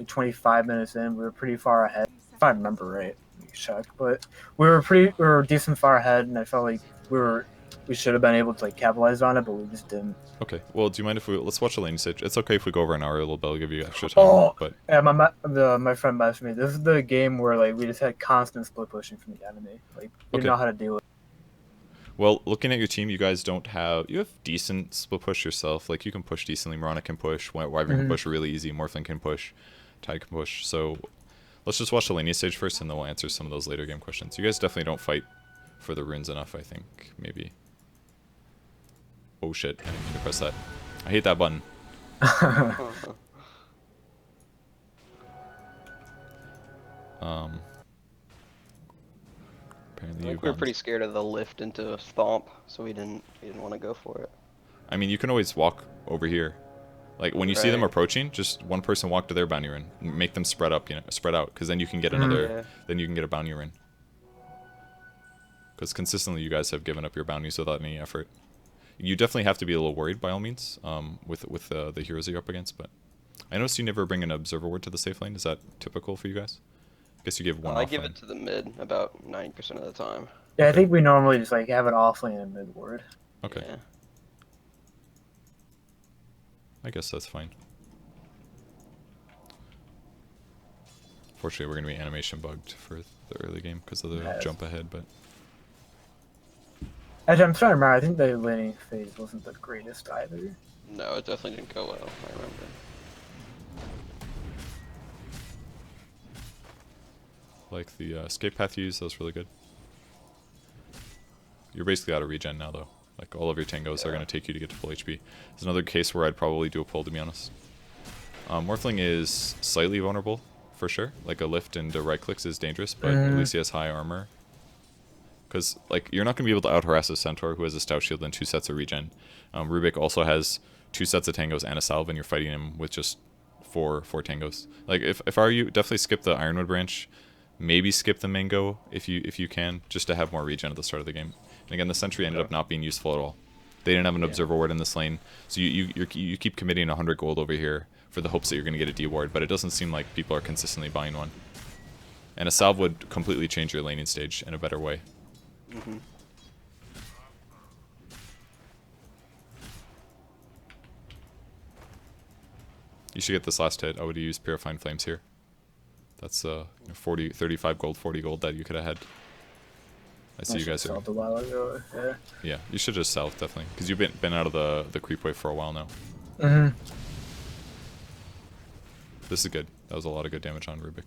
25 minutes in. We were pretty far ahead, if I remember right. Let me check, but we were decent far ahead, and I felt like we should have been able to like capitalize on it, but we just didn't. Okay. Well, do you mind if let's watch the laning stage? It's okay if we go over an hour a little bit. I'll give you extra time. Oh, But yeah, my friend messaged me. This is the game where like we just had constant split pushing from the enemy. Like we didn't know how to deal with it. well, looking at your team, you guys you have decent split push yourself. Like you can push decently. Mirana can push. Wyvern can push really easy. Morphling can push. Tide can push. So let's just watch the laning stage first, and then we'll answer some of those later game questions. You guys definitely don't fight for the runes enough, I think. Maybe. Oh shit! I didn't mean to press that. I hate that button. Apparently We were pretty scared of the lift into a stomp, so we didn't want to go for it. I mean, you can always walk over here. Like when you see them Right. approaching, just one person walk to their bounty rune, make them spread up, spread out, because then you can get another. Yeah. Then you can get a bounty rune. Because consistently, you guys have given up your bounties without any effort. You definitely have to be a little worried by all means, with the heroes that you're up against. But I noticed you never bring an observer ward to the safe lane. Is that typical for you guys? I guess you give one. I off give lane. it to the mid about 90% of the time. Yeah, I think we normally just like have an off lane and mid ward. Okay. Yeah. I guess that's fine. Fortunately, we're going to be animation bugged for the early game because of the jump ahead, but... Actually, I'm trying to remember. I think the laning phase wasn't the greatest either. No, it definitely didn't go well. I remember. Like the escape path you used, that was really good. You're basically out of regen now, though. Like, all of your tangos are going to take you to get to full HP. It's another case where I'd probably do a pull, to be honest. Morphling is slightly vulnerable, for sure. Like, a lift into right clicks is dangerous, but at least he has high armor. Because, like, you're not going to be able to out-harass a Centaur who has a stout shield and 2 sets of regen. Rubik also has 2 sets of tangos and a salve, and you're fighting him with just four tangos. Like, if I were you, definitely skip the Ironwood branch. Maybe skip the Mango if you can, just to have more regen at the start of the game. And again, the Sentry ended up not being useful at all. They didn't have an Observer Ward in this lane, so you keep committing 100 gold over here for the hopes that you're going to get a D Ward, but it doesn't seem like people are consistently buying one. And a salve would completely change your laning stage in a better way. Mm-hmm. You should get this last hit. I would use Purifying Flames here. That's 35 gold, 40 gold that you could have had. I see you guys are... A while ago, yeah. Yeah, you should just salve, definitely. Because you've been out of the creep wave for a while now. Mm-hmm. This is good. That was a lot of good damage on Rubik.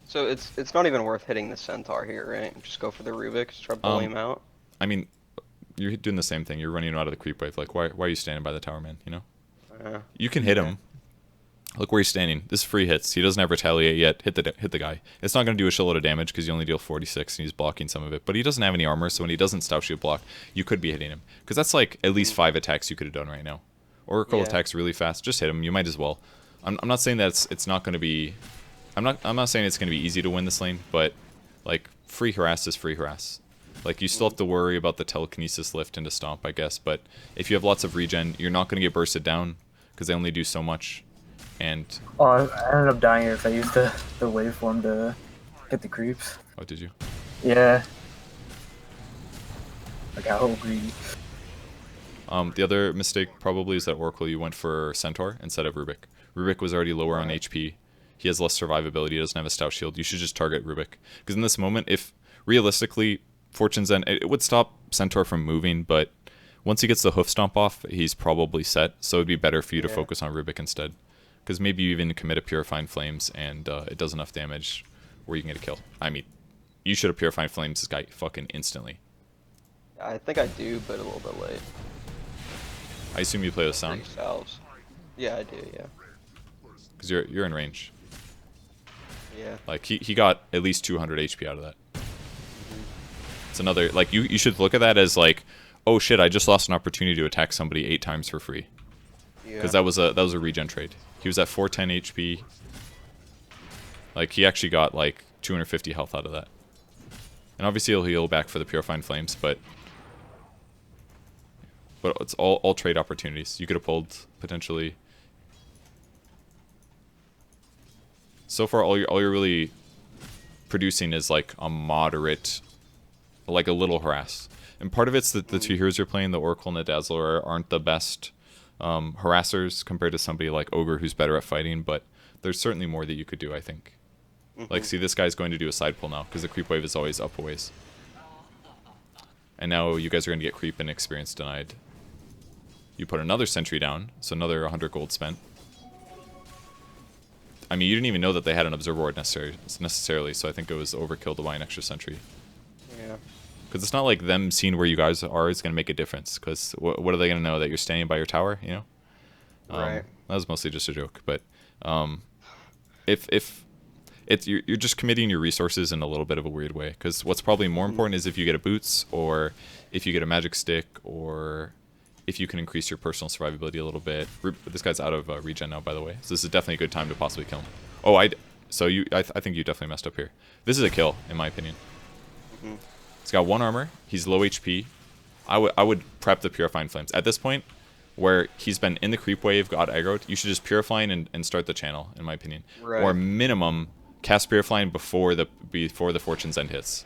So it's not even worth hitting the Centaur here, right? Just go for the Rubik, try to bully him out. I mean, you're doing the same thing. You're running him out of the creep wave. Like, why are you standing by the tower, man? You know? You can hit him. Look where he's standing. This is free hits. He doesn't have retaliate yet. Hit the guy. It's not going to do a shitload of damage because you only deal 46 and he's blocking some of it. But he doesn't have any armor, so when he doesn't stout shield block, you could be hitting him. Because that's like at least 5 attacks you could have done right now. Oracle attacks really fast. Just hit him. You might as well. I'm not saying that it's not going to be... I'm not saying it's going to be easy to win this lane, but like free harass is free harass. Like you still have to worry about the telekinesis lift into stomp, I guess. But if you have lots of regen, you're not going to get bursted down because they only do so much. And I ended up dying here if I used the waveform to hit the creeps. oh, did you? Yeah. Like how greedy. The other mistake probably is that Oracle you went for Centaur instead of Rubik. Rubik was already lower on HP. He has less survivability. He doesn't have a stout shield. You should just target Rubik. Because in this moment, if realistically Fortune's End, it would stop Centaur from moving, but once he gets the hoof stomp off, he's probably set. So it'd be better for you to focus on Rubik instead. Because maybe you even commit a Purifying Flames and it does enough damage where you can get a kill. I mean, you should have Purifying Flames this guy fucking instantly. I think I do, but a little bit late. I assume you play with sound? Salves. Yeah, I do, yeah. Because you're in range. Yeah. Like, he got at least 200 HP out of that. It's another, like, you should look at that as like, oh shit, I just lost an opportunity to attack somebody 8 times for free. Because that was a regen trade. He was at 410 HP. Like, he actually got, like, 250 health out of that. And obviously he'll heal back for the Purifying Flames, but it's all trade opportunities. You could have pulled potentially. So far, all you're really producing is like a moderate, like a little harass. And part of it's that the two heroes you're playing, the Oracle and the Dazzler, aren't the best harassers compared to somebody like Ogre who's better at fighting, but there's certainly more that you could do, I think. Like, see, this guy's going to do a side pull now, because the creep wave is always up a ways. And now you guys are going to get creep and experience denied. You put another sentry down, so another 100 gold spent. I mean, you didn't even know that they had an observer ward necessarily, so I think it was overkill to buy an extra sentry. Yeah. Because it's not like them seeing where you guys are is going to make a difference, because what are they going to know, that you're standing by your tower, you know? Right. That was mostly just a joke, but if you're just committing your resources in a little bit of a weird way, because what's probably more important is if you get a boots, or if you get a magic stick, or if you can increase your personal survivability a little bit. This guy's out of regen now, by the way, so this is definitely a good time to possibly kill him. Oh, I think you definitely messed up here. This is a kill, in my opinion. He's got 1 armor. He's low HP. I would prep the Purifying Flames. At this point, where he's been in the creep wave, got aggroed, you should just Purifying and start the channel, in my opinion. Right. Or minimum, cast Purifying before the Fortune's End hits.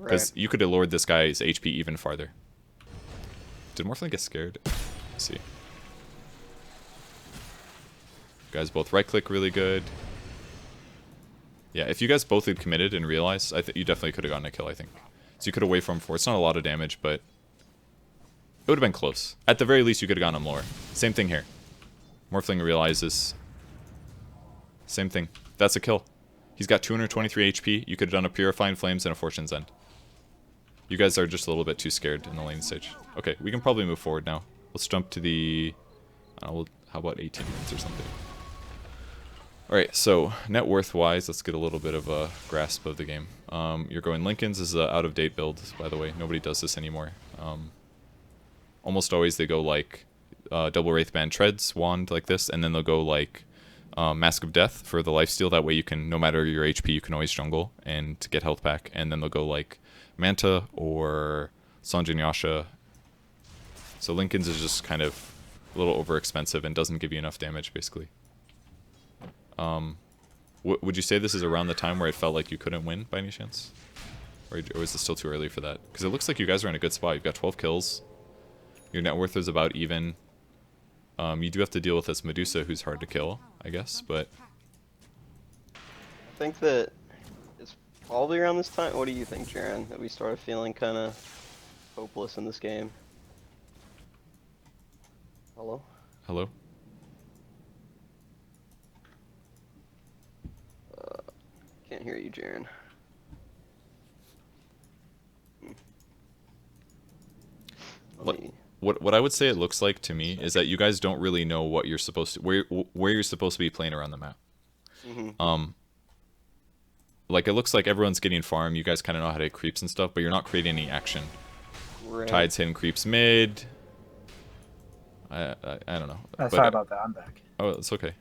Because you could have lowered this guy's HP even farther. Did Morphling get scared? Let's see. You guys both right-click really good. Yeah, if you guys both had committed and realized, you definitely could have gotten a kill, I think. So you could have waited for him for. It's not a lot of damage, but it would have been close. At the very least, you could have gotten him lower. Same thing here. Morphling realizes. Same thing. That's a kill. He's got 223 HP. You could have done a Purifying Flames and a Fortune's End. You guys are just a little bit too scared in the lane stage. Okay, we can probably move forward now. Let's jump to the... how about 18 minutes or something? Alright, so net worth-wise, let's get a little bit of a grasp of the game. You're going Lincoln's. This is an out-of-date build, by the way. Nobody does this anymore. Almost always they go like double Wraithband Treads, Wand like this, and then they'll go like Mask of Death for the lifesteal. That way you can, no matter your HP, you can always jungle and get health back. And then they'll go like Manta or Sanjin Yasha. So Lincoln's is just kind of a little over expensive and doesn't give you enough damage, basically. Would you say this is around the time where it felt like you couldn't win by any chance? Or is it still too early for that? Because it looks like you guys are in a good spot. You've got 12 kills. Your net worth is about even. You do have to deal with this Medusa who's hard to kill, I guess, but... I think that it's probably around this time. What do you think, Jaren? That we started feeling kind of hopeless in this game? Hello? Hello? Can't hear you, Jaren. What I would say it looks like to me is that you guys don't really know what you're supposed to, where you're supposed to be playing around the map. Like it looks like everyone's getting farm. You guys kind of know how to hit creeps and stuff, but you're not creating any action. Right. Tide's hitting creeps mid. I don't know. Sorry about that. I'm back. Oh, it's okay.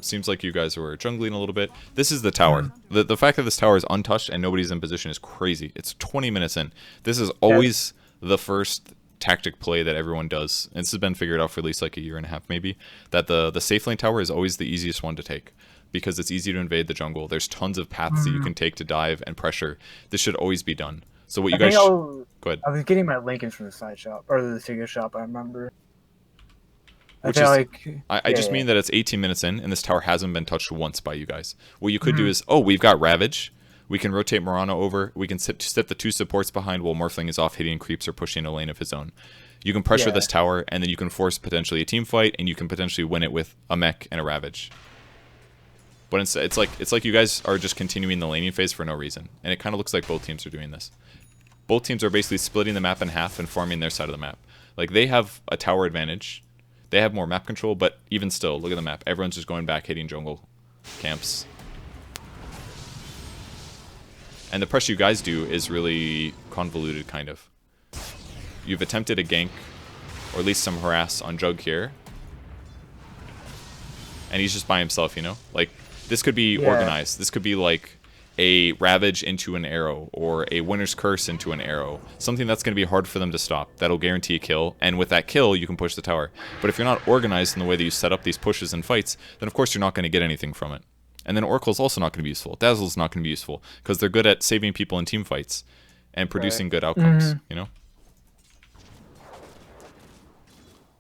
Seems like you guys were jungling a little bit. This is the tower. The fact that this tower is untouched and nobody's in position is crazy. It's 20 minutes in. This is always the first tactic play that everyone does. And this has been figured out for at least like a year and a half maybe. That the safe lane tower is always the easiest one to take. Because it's easy to invade the jungle. There's tons of paths that you can take to dive and pressure. This should always be done. So what you guys... Go ahead. I was getting my Lincolns from the side shop. Or the figure shop, I remember. Which is, I just mean that it's 18 minutes in, and this tower hasn't been touched once by you guys. What you could do is, we've got Ravage. We can rotate Morana over. We can sit the 2 supports behind while Morphling is off hitting creeps or pushing a lane of his own. You can pressure this tower, and then you can force potentially a team fight, and you can potentially win it with a mech and a Ravage. But it's like you guys are just continuing the laning phase for no reason, and it kind of looks like both teams are doing this. Both teams are basically splitting the map in half and farming their side of the map. Like they have a tower advantage. They have more map control, but even still, look at the map. Everyone's just going back, hitting jungle camps. And the pressure you guys do is really convoluted, kind of. You've attempted a gank, or at least some harass on Jug here. And he's just by himself, you know? Like, this could be organized. This could be like, a Ravage into an arrow, or a Winter's Curse into an arrow. Something that's going to be hard for them to stop. That'll guarantee a kill, and with that kill, you can push the tower. But if you're not organized in the way that you set up these pushes and fights, then of course you're not going to get anything from it. And then Oracle's also not going to be useful. Dazzle's not going to be useful, because they're good at saving people in team fights and producing good outcomes, you know?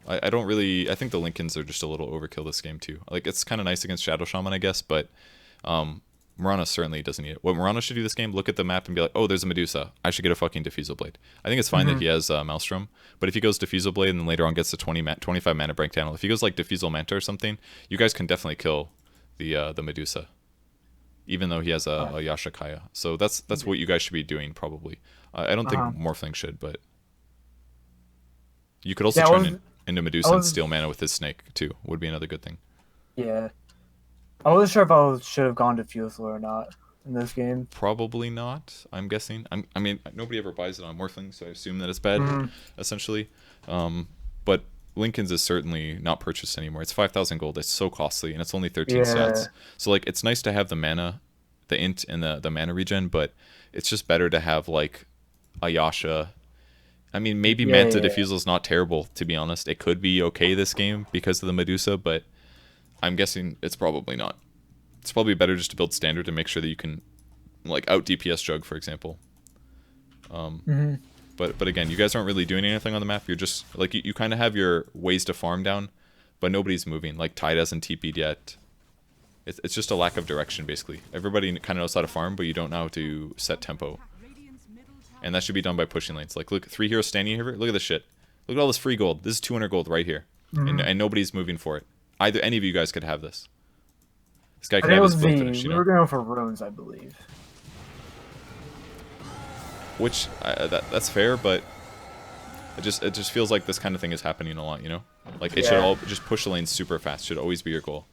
I don't really... I think the Lincolns are just a little overkill this game, too. Like, it's kind of nice against Shadow Shaman, I guess, but... Mirana certainly doesn't need it. What Mirana should do this game, look at the map and be like, oh, there's a Medusa. I should get a fucking Diffusal Blade. I think it's fine that he has Maelstrom, but if he goes Diffusal Blade and then later on gets to 25 mana break channel, if he goes like Diffusal Manta or something, you guys can definitely kill the Medusa, even though he has a Yashakaya. So that's what you guys should be doing, probably. I don't think Morphling should, but... You could also turn into Medusa and steal mana with his snake, too. Would be another good thing. Yeah. I wasn't sure if I should have gone Diffusal or not in this game. Probably not, I'm guessing. I mean, nobody ever buys it on Morphling, so I assume that it's bad, essentially. But Lincoln's is certainly not purchased anymore. It's 5,000 gold. It's so costly, and it's only 13 stats. So, like, it's nice to have the mana, the int, and the mana regen, but it's just better to have, like, a Yasha. I mean, maybe Manta Diffusal is not terrible, to be honest. It could be okay this game because of the Medusa, but I'm guessing it's probably not. It's probably better just to build standard and make sure that you can, like, out DPS Jug, for example. But again, you guys aren't really doing anything on the map. You're just, like, you kind of have your ways to farm down, but nobody's moving. Like, Tide hasn't TP'd yet. It's just a lack of direction, basically. Everybody kind of knows how to farm, but you don't know how to set tempo. And that should be done by pushing lanes. Like, look, 3 heroes standing here. Look at this shit. Look at all this free gold. This is 200 gold right here. And nobody's moving for it. Either any of you guys could have this. This guy could have his build finish, you know? We were going for runes, I believe. Which, that's fair, but it just feels like this kind of thing is happening a lot, you know? Like, it should all just push the lanes super fast. Should always be your goal.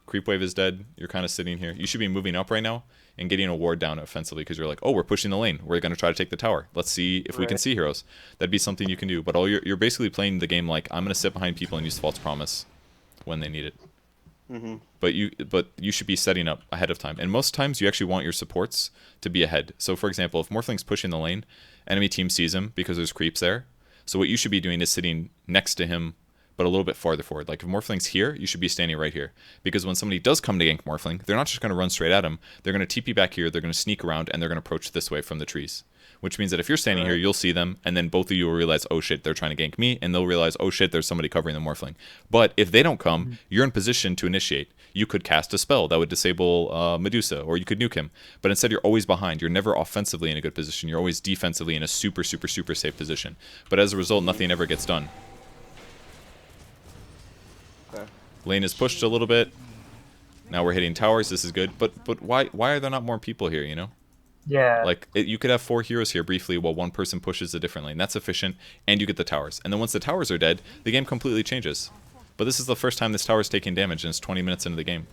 Creep wave is dead. You're kind of sitting here. You should be moving up right now and getting a ward down offensively because you're like, oh, we're pushing the lane. We're going to try to take the tower. Let's see if we can see heroes. That'd be something you can do. But you're basically playing the game like, I'm going to sit behind people and use false promise when they need it. But you should be setting up ahead of time. And most times you actually want your supports to be ahead. So for example, if Morphling's pushing the lane, enemy team sees him because there's creeps there. So what you should be doing is sitting next to him, but a little bit farther forward. Like if Morphling's here, you should be standing right here. Because when somebody does come to gank Morphling, they're not just going to run straight at him. They're going to TP back here, they're going to sneak around, and they're going to approach this way from the trees. Which means that if you're standing here, you'll see them, and then both of you will realize, oh shit, they're trying to gank me, and they'll realize, oh shit, there's somebody covering the Morphling. But if they don't come, you're in position to initiate. You could cast a spell that would disable Medusa, or you could nuke him. But instead, you're always behind. You're never offensively in a good position. You're always defensively in a super, super, super safe position. But as a result, nothing ever gets done. Lane is pushed a little bit. Now we're hitting towers. This is good. But why are there not more people here, you know? Yeah. Like, you could have 4 heroes here briefly while one person pushes a different lane. That's efficient, and you get the towers. And then once the towers are dead, the game completely changes. But this is the first time this tower's taking damage, and it's 20 minutes into the game.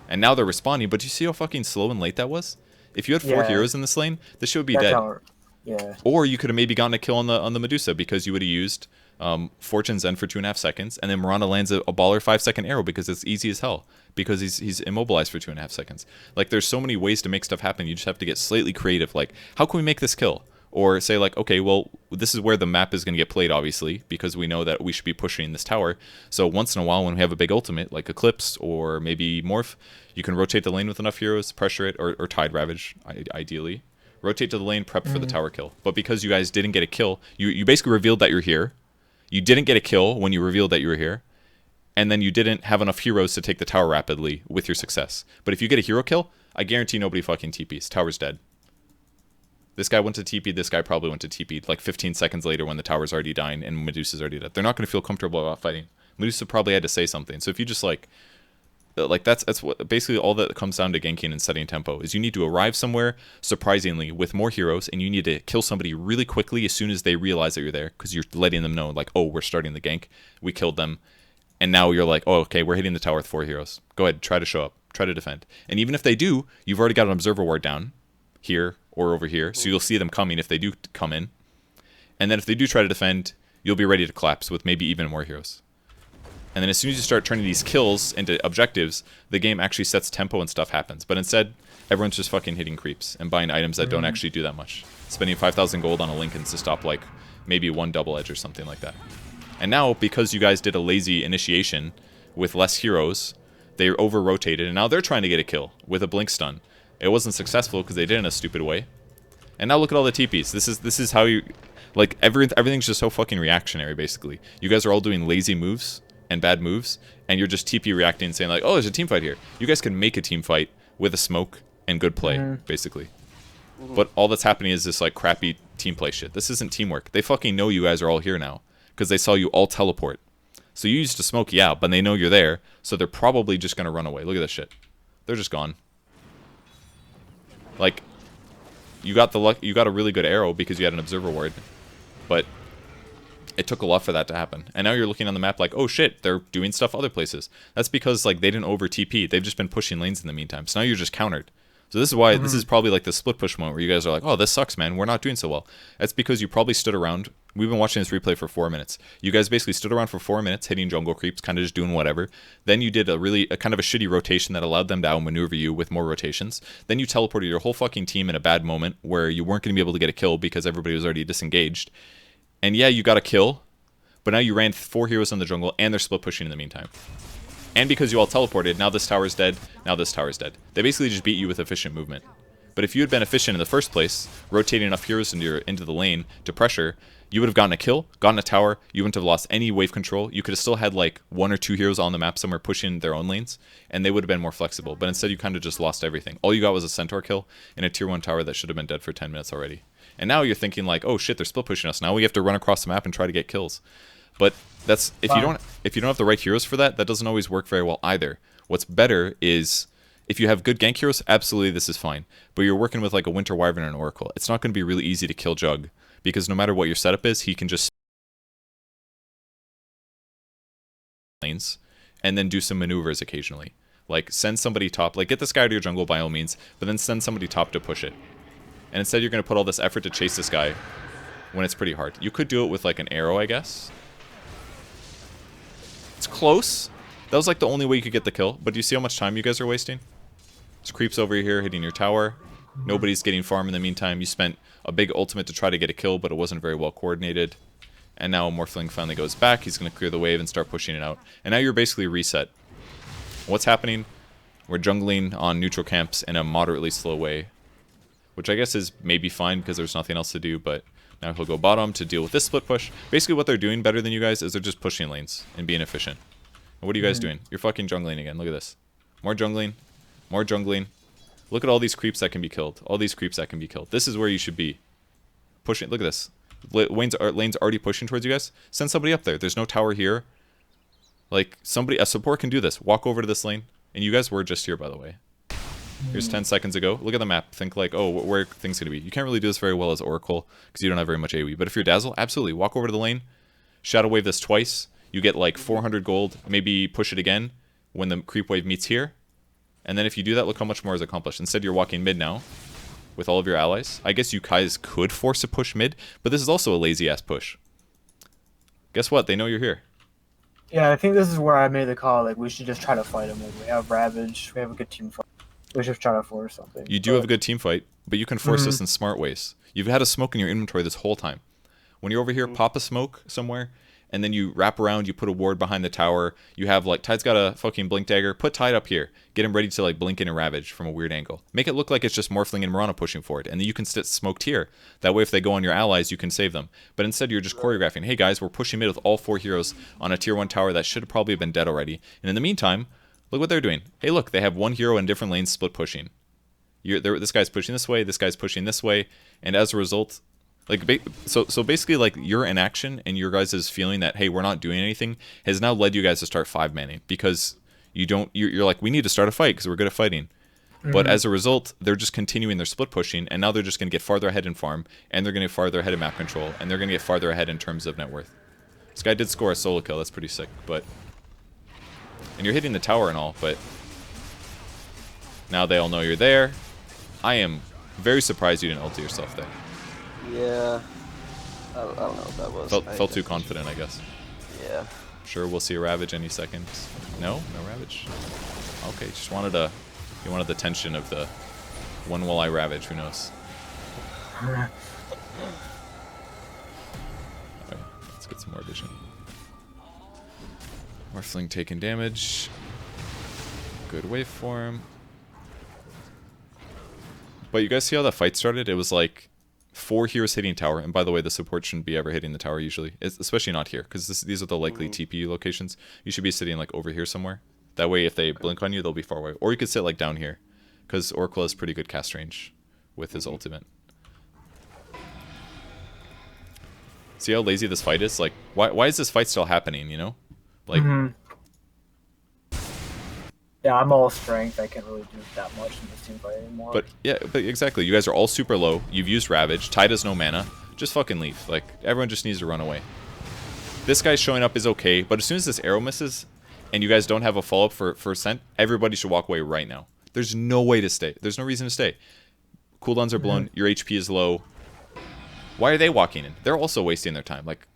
And now they're responding, but you see how fucking slow and late that was? If you had 4 heroes in this lane, this shit would be dead. Yeah. Or you could have maybe gotten a kill on the Medusa, because you would have used Fortune's End for 2.5 seconds, and then Mirana lands a baller 5-second arrow because it's easy as hell. Because he's immobilized for 2.5 seconds. Like, there's so many ways to make stuff happen. You just have to get slightly creative. Like, how can we make this kill? Or say, like, okay, well, this is where the map is going to get played, obviously, because we know that we should be pushing this tower. So once in a while, when we have a big ultimate, like Eclipse or maybe Morph, you can rotate the lane with enough heroes, pressure it, or Tide Ravage, ideally. Rotate to the lane, prep for the tower kill. But because you guys didn't get a kill, you basically revealed that you're here. You didn't get a kill when you revealed that you were here. And then you didn't have enough heroes to take the tower rapidly with your success. But if you get a hero kill, I guarantee nobody fucking TPs. Tower's dead. This guy went to TP, this guy probably went to TP like 15 seconds later when the tower's already dying and Medusa's already dead. They're not going to feel comfortable about fighting. Medusa probably had to say something. So if you just like that's what basically all that comes down to ganking and setting tempo is you need to arrive somewhere surprisingly with more heroes, and you need to kill somebody really quickly as soon as they realize that you're there, because you're letting them know, like, oh, we're starting the gank, we killed them. And now you're like, oh, okay, we're hitting the tower with 4 heroes. Go ahead, try to show up. Try to defend. And even if they do, you've already got an observer ward down here or over here. So you'll see them coming if they do come in. And then if they do try to defend, you'll be ready to collapse with maybe even more heroes. And then as soon as you start turning these kills into objectives, the game actually sets tempo and stuff happens. But instead, everyone's just fucking hitting creeps and buying items that don't actually do that much. Spending 5,000 gold on a Lincolns to stop like maybe one double edge or something like that. And now, because you guys did a lazy initiation with less heroes, they over-rotated, and now they're trying to get a kill with a blink stun. It wasn't successful because they did it in a stupid way. And now look at all the TPs. This is how you... Like, everything's just so fucking reactionary, basically. You guys are all doing lazy moves and bad moves, and you're just TP reacting and saying, like, oh, there's a team fight here. You guys can make a team fight with a smoke and good play, basically. But all that's happening is this, like, crappy team play shit. This isn't teamwork. They fucking know you guys are all here now, because they saw you all teleport. So you used to smoke, yeah, but they know you're there, so they're probably just going to run away. Look at this shit. They're just gone. Like, you got the luck. You got a really good arrow because you had an observer ward, but it took a lot for that to happen. And now you're looking on the map like, oh shit, they're doing stuff other places. That's because like they didn't over TP. They've just been pushing lanes in the meantime. So now you're just countered. So this is why this is probably like the split push moment where you guys are like, oh, this sucks, man. We're not doing so well. That's because you probably stood around. We've been watching this replay for 4 minutes. You guys basically stood around for 4 minutes hitting jungle creeps, kind of just doing whatever. Then you did a kind of a shitty rotation that allowed them to outmaneuver you with more rotations. Then you teleported your whole fucking team in a bad moment where you weren't going to be able to get a kill because everybody was already disengaged. And yeah, you got a kill, but now you ran 4 heroes in the jungle and they're split pushing in the meantime. And because you all teleported, now this tower's dead, now this tower's dead. They basically just beat you with efficient movement. But if you had been efficient in the first place, rotating enough heroes into the lane to pressure, you would have gotten a kill, gotten a tower, you wouldn't have lost any wave control, you could have still had like 1 or 2 heroes on the map somewhere pushing their own lanes, and they would have been more flexible. But instead you kind of just lost everything. All you got was a centaur kill in a tier 1 tower that should have been dead for 10 minutes already. And now you're thinking like, oh shit, they're split pushing us, now we have to run across the map and try to get kills. But that's if you don't have the right heroes for that, that doesn't always work very well either. What's better is if you have good gank heroes, absolutely this is fine. But you're working with like a Winter Wyvern or an Oracle. It's not going to be really easy to kill Jug because no matter what your setup is, he can just lanes and then do some maneuvers occasionally. Like send somebody top, like get this guy to your jungle by all means, but then send somebody top to push it. And instead you're going to put all this effort to chase this guy when it's pretty hard. You could do it with like an arrow, I guess. It's close. That was like the only way you could get the kill. But do you see how much time you guys are wasting? There's creeps over here hitting your tower. Nobody's getting farm in the meantime. You spent a big ultimate to try to get a kill, but it wasn't very well coordinated. And now Morphling finally goes back. He's going to clear the wave and start pushing it out. And now you're basically reset. What's happening? We're jungling on neutral camps in a moderately slow way, which I guess is maybe fine because there's nothing else to do, but now he'll go bottom to deal with this split push. Basically what they're doing better than you guys is they're just pushing lanes and being efficient. And what are you guys doing? You're fucking jungling again. Look at this. More jungling. More jungling. Look at all these creeps that can be killed. All these creeps that can be killed. This is where you should be. Pushing. Look at this. Lane's already pushing towards you guys. Send somebody up there. There's no tower here. Like, a support can do this. Walk over to this lane. And you guys were just here, by the way. Here's 10 seconds ago. Look at the map. Think like, oh, where are things going to be? You can't really do this very well as Oracle because you don't have very much AoE. But if you're Dazzle, absolutely. Walk over to the lane. Shadow Wave this twice. You get like 400 gold. Maybe push it again when the creep wave meets here. And then if you do that, look how much more is accomplished. Instead, you're walking mid now with all of your allies. I guess you guys could force a push mid, but this is also a lazy-ass push. Guess what? They know you're here. Yeah, I think this is where I made the call. Like, we should just try to fight them. Like, we have Ravage. We have a good team fight. We should try to force something. You do have a good team fight, but you can force this in smart ways. You've had a smoke in your inventory this whole time. When you're over here, pop a smoke somewhere, and then you wrap around, you put a ward behind the tower. You have, like, Tide's got a fucking blink dagger. Put Tide up here. Get him ready to, like, blink in and ravage from a weird angle. Make it look like it's just Morphling and Mirana pushing for it, and then you can sit smoked here. That way, if they go on your allies, you can save them. But instead, you're just choreographing. Hey, guys, we're pushing mid with all 4 heroes on a tier 1 tower that should have probably been dead already. And in the meantime, look what they're doing. Hey, look, they have 1 hero in different lanes split pushing. This guy's pushing this way, this guy's pushing this way, and as a result, like, so basically, like, your inaction and your guys' feeling that, hey, we're not doing anything has now led you guys to start 5-manning because you're like, we need to start a fight because we're good at fighting. But as a result, they're just continuing their split pushing, and now they're just going to get farther ahead in farm, and they're going to get farther ahead in map control, and they're going to get farther ahead in terms of net worth. This guy did score a solo kill, that's pretty sick, but... And you're hitting the tower and all, but... Now they all know you're there. I am very surprised you didn't ult yourself there. Yeah. I don't know what that was. Felt too confident, I guess. Yeah. Sure, we'll see a Ravage any second. No? No Ravage? Okay, just wanted a... You wanted the tension of the... When will I Ravage? Who knows? Alright, let's get some more vision. Morphling taking damage. Good waveform. But you guys see how the fight started? It was like 4 heroes hitting tower. And by the way, the support shouldn't be ever hitting the tower usually. Especially not here, because these are the likely TP locations. You should be sitting like over here somewhere. That way if they blink on you, they'll be far away. Or you could sit like down here, because Orkla has pretty good cast range with his ultimate. See how lazy this fight is? Like, why is this fight still happening, you know? Like... Yeah, I'm all strength. I can't really do that much in this team fight anymore. But yeah, but exactly. You guys are all super low. You've used Ravage. Tide has no mana. Just fucking leave. Like, everyone just needs to run away. This guy showing up is okay, but as soon as this arrow misses, and you guys don't have a follow-up for Ascent, everybody should walk away right now. There's no way to stay. There's no reason to stay. Cooldowns are blown. Your HP is low. Why are they walking in? They're also wasting their time. Like,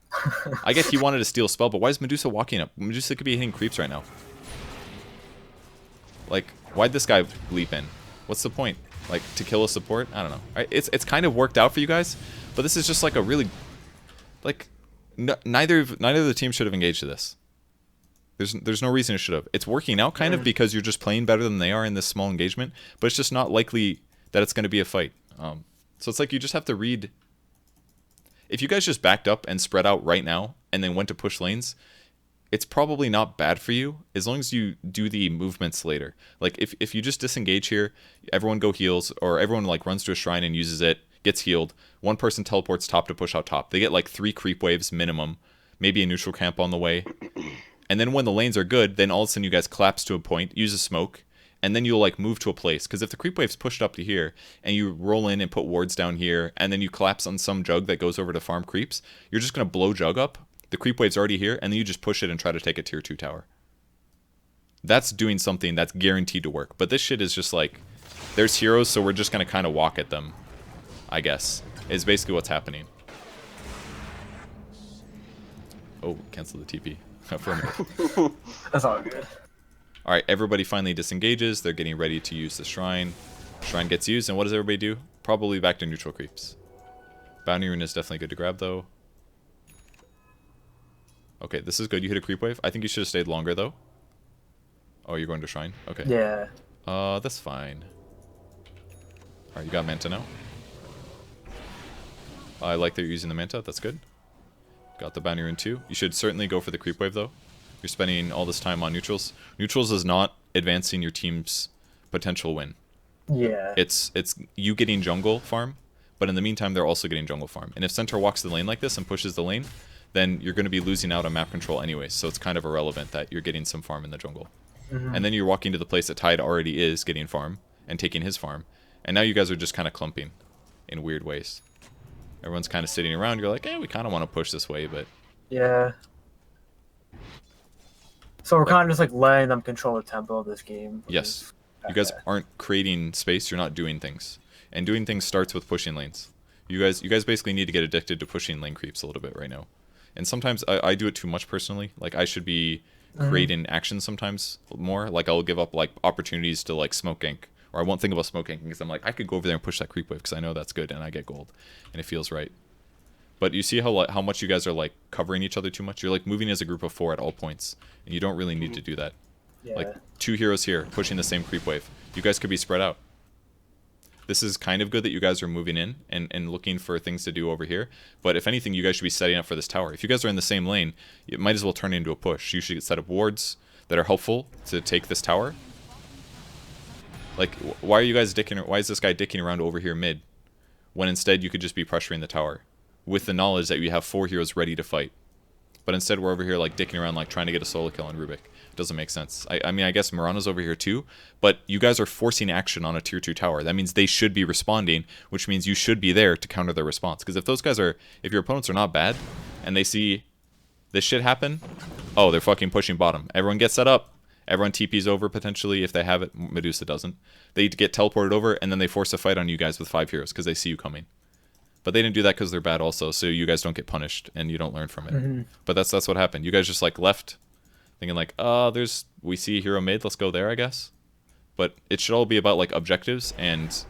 I get he wanted to steal a spell, but why is Medusa walking up? Medusa could be hitting creeps right now. Like, why'd this guy leap in? What's the point? Like, to kill a support? I don't know. It's kind of worked out for you guys, but this is just like a really... Like, neither of the teams should have engaged to this. There's no reason it should have. It's working out kind of because you're just playing better than they are in this small engagement, but it's just not likely that it's going to be a fight. So it's like you just have to read... If you guys just backed up and spread out right now and then went to push lanes... It's probably not bad for you as long as you do the movements later. Like if you just disengage here, everyone go heals, or everyone like runs to a shrine and uses it, gets healed. One person teleports top to push out top. They get like 3 creep waves minimum, maybe a neutral camp on the way. And then when the lanes are good, then all of a sudden you guys collapse to a point, use a smoke, and then you'll like move to a place. Because if the creep wave's pushed up to here, and you roll in and put wards down here, and then you collapse on some jug that goes over to farm creeps, you're just going to blow jug up. The creep wave's already here, and then you just push it and try to take a tier 2 tower. That's doing something that's guaranteed to work. But this shit is just like, there's heroes, so we're just going to kind of walk at them, I guess, is basically what's happening. Oh, cancel the TP. Affirmative. That's all good. Alright, everybody finally disengages. They're getting ready to use the shrine. Shrine gets used, and what does everybody do? Probably back to neutral creeps. Bounty rune is definitely good to grab, though. Okay, this is good. You hit a creep wave. I think you should have stayed longer, though. Oh, you're going to shrine? Okay. Yeah. That's fine. Alright, you got Manta now. I like that you're using the Manta. That's good. Got the bounty rune, too. You should certainly go for the creep wave, though. You're spending all this time on neutrals. Neutrals is not advancing your team's potential win. Yeah. It's you getting jungle farm, but in the meantime, they're also getting jungle farm. And if Centaur walks the lane like this and pushes the lane, then you're going to be losing out on map control anyways, so it's kind of irrelevant that you're getting some farm in the jungle. And then you're walking to the place that Tide already is getting farm, and taking his farm, and now you guys are just kind of clumping in weird ways. Everyone's kind of sitting around, you're like, we kind of want to push this way, but... Yeah. So we're kind of just like letting them control the tempo of this game. Yes. You guys aren't creating space, you're not doing things. And doing things starts with pushing lanes. You guys basically need to get addicted to pushing lane creeps a little bit right now. And sometimes I do it too much personally. Like, I should be creating action sometimes more. Like, I'll give up, like, opportunities to, like, smoke gank. Or I won't think about smoke ganking because I'm like, I could go over there and push that creep wave because I know that's good and I get gold. And it feels right. But you see how much you guys are, like, covering each other too much? You're, like, moving as a group of 4 at all points. And you don't really need to do that. Yeah. Like, 2 heroes here pushing the same creep wave. You guys could be spread out. This is kind of good that you guys are moving in and looking for things to do over here. But if anything, you guys should be setting up for this tower. If you guys are in the same lane, it might as well turn into a push. You should set up wards that are helpful to take this tower. Like, why are you guys why is this guy dicking around over here mid? When instead you could just be pressuring the tower. With the knowledge that you have 4 heroes ready to fight. But instead we're over here like dicking around like trying to get a solo kill on Rubik. Doesn't make sense. I mean, I guess Murano's over here too, but you guys are forcing action on a tier 2 tower. That means they should be responding, which means you should be there to counter their response. Because if your opponents are not bad, and they see this shit happen, oh, they're fucking pushing bottom. Everyone gets set up. Everyone TP's over potentially if they have it. Medusa doesn't. They get teleported over, and then they force a fight on you guys with 5 heroes because they see you coming. But they didn't do that because they're bad also, so you guys don't get punished and you don't learn from it. But that's what happened. You guys just like left thinking like, we see a hero mid, let's go there, I guess. But it should all be about like objectives and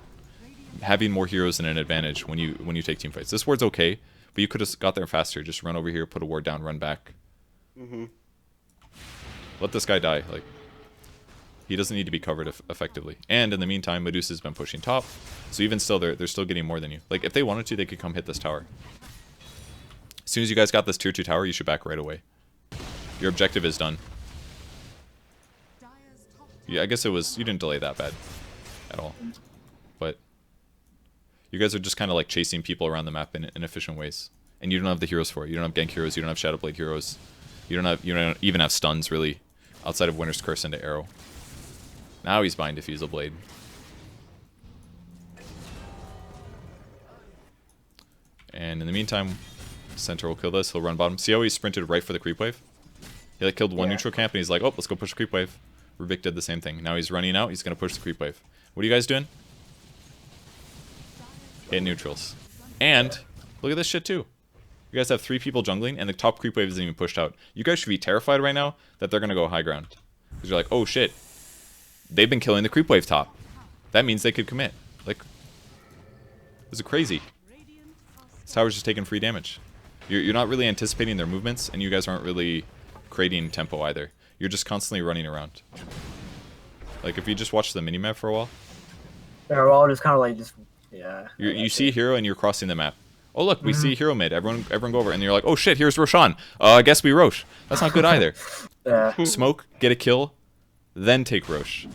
having more heroes in an advantage when you take team fights. This ward's okay, but you could have got there faster. Just run over here, put a ward down, run back. Let this guy die. Like, he doesn't need to be covered effectively. And in the meantime, Medusa's been pushing top, so even still, they're still getting more than you. Like, if they wanted to, they could come hit this tower. As soon as you guys got this tier 2 tower, you should back right away. Your objective is done. Yeah, I guess you didn't delay that bad at all. But you guys are just kind of like chasing people around the map in inefficient ways. And you don't have the heroes for it. You don't have gank heroes, you don't have Shadowblade heroes. You don't even have stuns, really, outside of Winter's Curse into Arrow. Now he's buying Diffusal Blade. And in the meantime, Centaur will kill this. He'll run bottom. See how he sprinted right for the creep wave? He like killed one neutral camp and he's like, oh, let's go push the creep wave. Rubik did the same thing. Now he's running out. He's going to push the creep wave. What are you guys doing? Hit neutrals. And look at this shit too. You guys have 3 people jungling and the top creep wave isn't even pushed out. You guys should be terrified right now that they're going to go high ground. Because you're like, oh shit. They've been killing the creep wave top. That means they could commit. Like, this is crazy. This tower's just taking free damage. You're not really anticipating their movements, and you guys aren't really creating tempo either. You're just constantly running around. Like, if you just watch the minimap for a while. Yeah, we're all just kind of like, yeah. You see a hero and you're crossing the map. Oh look, we see a hero mid. Everyone go over, and you're like, oh shit, here's Roshan. I guess we Rosh. That's not good either. Yeah. Smoke, get a kill, then take Rosh.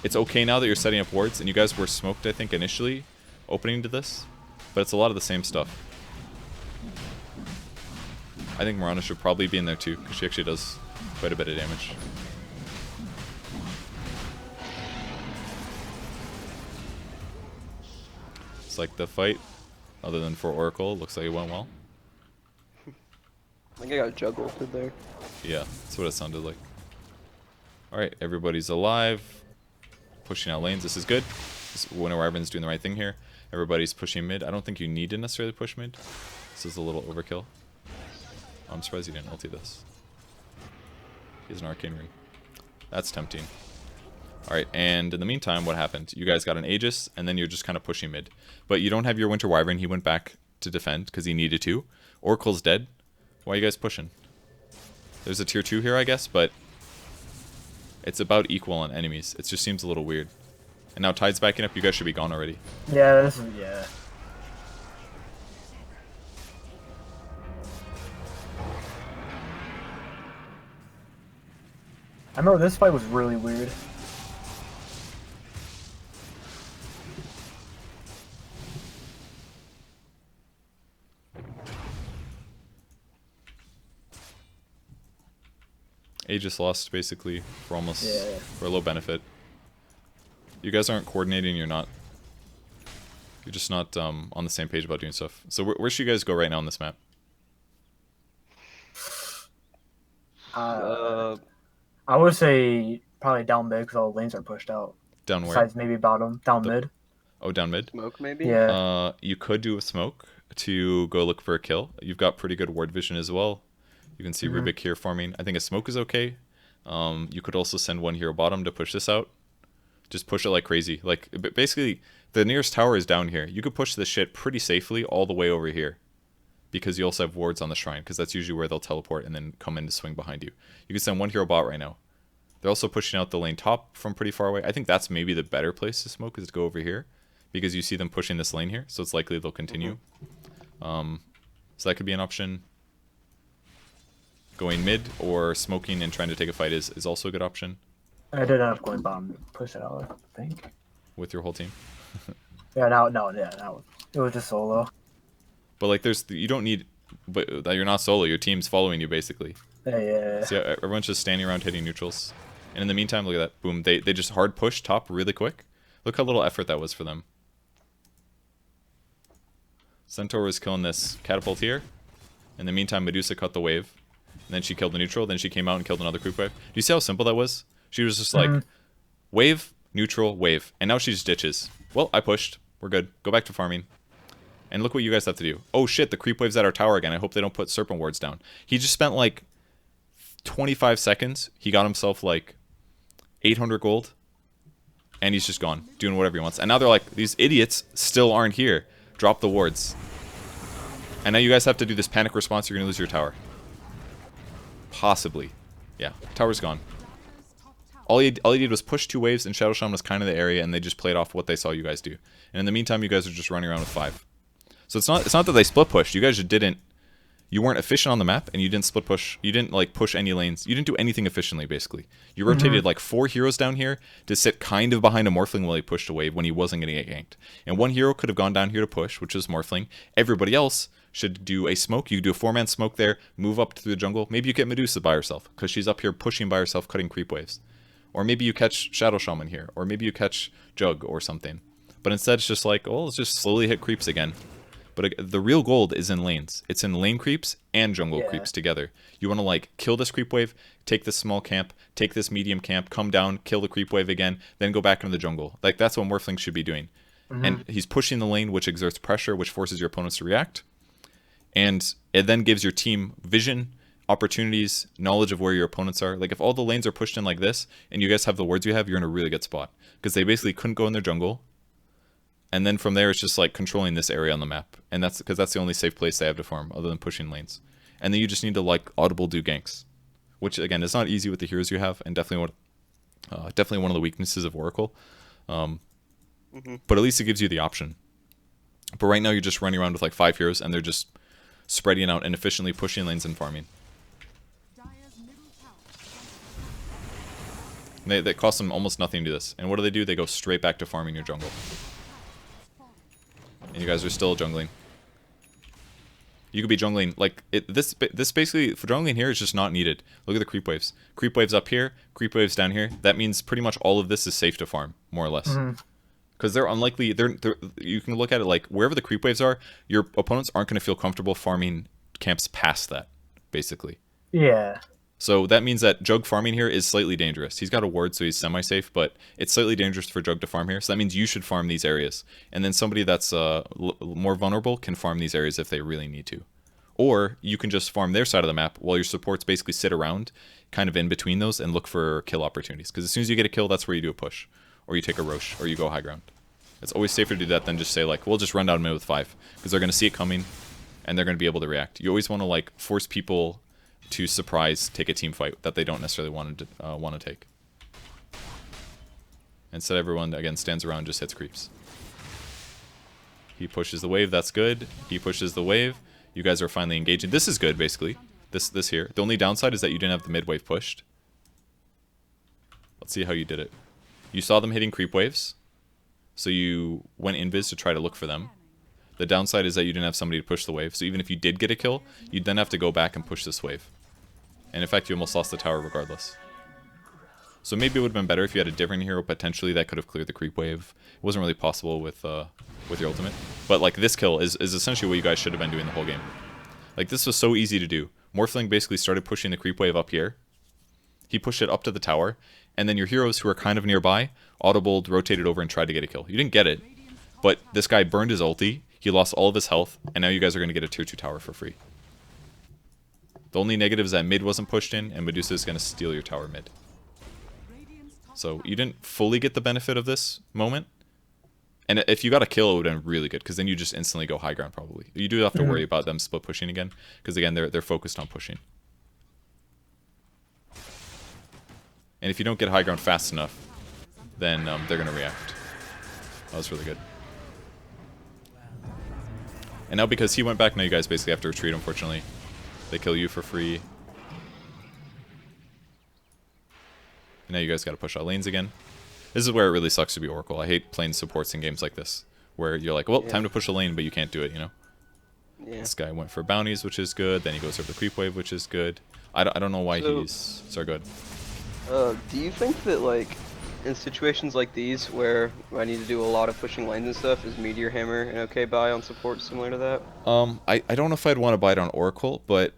It's okay now that you're setting up wards, and you guys were smoked, I think, initially, opening to this, but it's a lot of the same stuff. I think Mirana should probably be in there too, because she actually does quite a bit of damage. It's like the fight, other than for Oracle, looks like it went well. I think I got juggled there. Yeah, that's what it sounded like. Alright, everybody's alive. Pushing out lanes, this is good. Winter Wyvern's doing the right thing here. Everybody's pushing mid. I don't think you need to necessarily push mid. This is a little overkill. I'm surprised he didn't ulti this. He has an arcane ring. That's tempting. Alright, and in the meantime, what happened? You guys got an Aegis, and then you're just kind of pushing mid. But you don't have your Winter Wyvern. He went back to defend because he needed to. Oracle's dead. Why are you guys pushing? There's a tier 2 here, I guess, but it's about equal on enemies. It just seems a little weird. And now Tide's backing up. You guys should be gone already. Yeah, this is, yeah. I remember this fight was really weird. Aegis lost basically for for a low benefit. You guys aren't coordinating. You're just not on the same page about doing stuff. So where should you guys go right now on this map? I would say probably down mid because all the lanes are pushed out. Down where? Besides maybe bottom, down mid. Oh, down mid. Smoke maybe. Yeah. You could do a smoke to go look for a kill. You've got pretty good ward vision as well. You can see Rubik here farming. I think a smoke is okay. You could also send one hero bottom to push this out. Just push it like crazy. Like, basically, the nearest tower is down here. You could push this shit pretty safely all the way over here. Because you also have wards on the shrine. Because that's usually where they'll teleport and then come in to swing behind you. You can send one hero bot right now. They're also pushing out the lane top from pretty far away. I think that's maybe the better place to smoke is to go over here. Because you see them pushing this lane here. So it's likely they'll continue. So that could be an option. Going mid or smoking and trying to take a fight is also a good option. I did end up going bottom to push it out, I think. With your whole team? Yeah, it was just solo. But like you don't need, but you're not solo, your team's following you basically. Yeah. So yeah, everyone's just standing around hitting neutrals. And in the meantime, look at that, boom, they just hard push top really quick. Look how little effort that was for them. Centaur was killing this catapult here. In the meantime, Medusa cut the wave. And then she killed the neutral, then she came out and killed another creep wave. Do you see how simple that was? She was just like, wave, neutral, wave. And now she just ditches. Well, I pushed. We're good. Go back to farming. And look what you guys have to do. Oh shit, the creep wave's at our tower again. I hope they don't put serpent wards down. He just spent like 25 seconds. He got himself like 800 gold. And he's just gone, doing whatever he wants. And now they're like, these idiots still aren't here. Drop the wards. And now you guys have to do this panic response. You're going to lose your tower. Possibly. Yeah, tower's gone. All he did was push 2 waves, and Shadow Shaman was kind of the area, and they just played off what they saw you guys do. And in the meantime, you guys are just running around with 5. So it's not that they split pushed. You guys just didn't. You weren't efficient on the map, and you didn't split push. You didn't like push any lanes. You didn't do anything efficiently, basically. You rotated like 4 heroes down here to sit kind of behind a Morphling while he pushed a wave when he wasn't going to get ganked. And 1 hero could have gone down here to push, which is Morphling. Everybody else should do a smoke. You do a 4-man smoke there, move up to the jungle. Maybe you get Medusa by herself, because she's up here pushing by herself, cutting creep waves. Or maybe you catch Shadow Shaman here, or maybe you catch Jug or something. But instead it's just like, oh, let's just slowly hit creeps again. But the real gold is in lanes. It's in lane creeps and jungle creeps together. You want to like kill this creep wave, take this small camp, take this medium camp, come down, kill the creep wave again, then go back into the jungle. Like that's what Morphling should be doing. And he's pushing the lane, which exerts pressure, which forces your opponents to react. And it then gives your team vision, opportunities, knowledge of where your opponents are. Like if all the lanes are pushed in like this, and you guys have the wards you have, you're in a really good spot. Because they basically couldn't go in their jungle. And then from there, it's just like controlling this area on the map. And that's because that's the only safe place they have to farm, other than pushing lanes. And then you just need to like audible do ganks. Which again, is not easy with the heroes you have, and definitely one of the weaknesses of Oracle. But at least it gives you the option. But right now you're just running around with like 5 heroes, and they're just spreading out and efficiently pushing lanes and farming. They cost them almost nothing to do this. And what do? They go straight back to farming your jungle. And you guys are still jungling. You could be jungling, like, this basically, for jungling here is just not needed. Look at the creep waves. Creep waves up here, creep waves down here. That means pretty much all of this is safe to farm, more or less. Because they're unlikely, you can look at it like, wherever the creep waves are, your opponents aren't going to feel comfortable farming camps past that, basically. Yeah. So that means that Jug farming here is slightly dangerous. He's got a ward, so he's semi-safe, but it's slightly dangerous for Jug to farm here. So that means you should farm these areas. And then somebody that's more vulnerable can farm these areas if they really need to. Or you can just farm their side of the map while your supports basically sit around, kind of in between those, and look for kill opportunities. Because as soon as you get a kill, that's where you do a push. Or you take a Roche, or you go high ground. It's always safer to do that than just say, like, we'll just run down mid with 5. Because they're going to see it coming, and they're going to be able to react. You always want to, like, force people to surprise take a team fight that they don't necessarily want to take. Instead, everyone again stands around and just hits creeps. He pushes the wave, that's good. He pushes the wave. You guys are finally engaging. This is good, basically. This here. The only downside is that you didn't have the mid wave pushed. Let's see how you did it. You saw them hitting creep waves, so you went invis to try to look for them. The downside is that you didn't have somebody to push the wave, so even if you did get a kill, you'd then have to go back and push this wave. And in fact, you almost lost the tower regardless. So maybe it would have been better if you had a different hero, potentially, that could have cleared the creep wave. It wasn't really possible with your ultimate. But like this kill is essentially what you guys should have been doing the whole game. Like this was so easy to do. Morphling basically started pushing the creep wave up here. He pushed it up to the tower, and then your heroes who are kind of nearby audibled, rotated over, and tried to get a kill. You didn't get it, but this guy burned his ulti. He lost all of his health, and now you guys are going to get a tier 2 tower for free. The only negative is that mid wasn't pushed in, and Medusa is going to steal your tower mid. So you didn't fully get the benefit of this moment. And if you got a kill, it would have been really good, because then you just instantly go high ground, probably. You do have to worry about them split pushing again, because again, they're focused on pushing. And if you don't get high ground fast enough, then they're going to react. That was really good. And now because he went back, now you guys basically have to retreat, unfortunately. They kill you for free. And now you guys got to push out lanes again. This is where it really sucks to be Oracle. I hate playing supports in games like this, where you're like, well, time to push a lane, but you can't do it, you know? Yeah. This guy went for bounties, which is good. Then he goes over the creep wave, which is good. I don't know why he's so good. Do you think that, like, in situations like these, where I need to do a lot of pushing lanes and stuff, is Meteor Hammer an okay buy on support similar to that? I don't know if I'd want to buy it on Oracle, but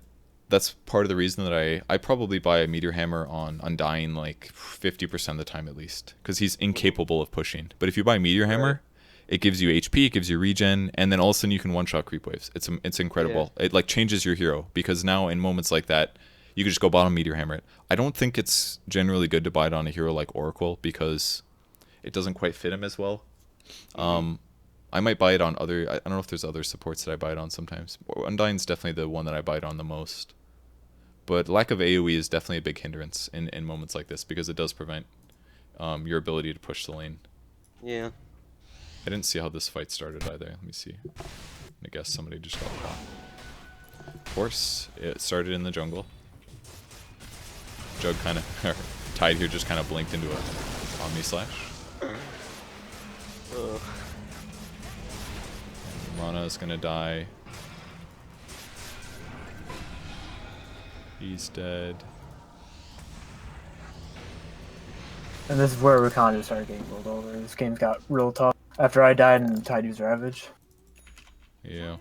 that's part of the reason that I probably buy a Meteor Hammer on Undying like 50% of the time at least, because he's incapable of pushing. But if you buy Meteor Hammer, It gives you HP, it gives you regen, and then all of a sudden you can one-shot creep waves. It's incredible. Yeah. It like changes your hero, because now in moments like that, you can just go bottom meteor hammer it. I don't think it's generally good to buy it on a hero like Oracle because it doesn't quite fit him as well. I might buy it on other. I don't know if there's other supports that I buy it on sometimes. Undyne's definitely the one that I buy it on the most. But lack of AoE is definitely a big hindrance in moments like this, because it does prevent your ability to push the lane. Yeah. I didn't see how this fight started either. Let me see. I guess somebody just got caught. Of course, it started in the jungle. Jug kind of, Tide here just kind of blinked into a Omni Slash. Rana is going to die. He's dead. And this is where we kind of just started getting rolled over. This game's got real tough after I died and Tide used Ravage. Yeah.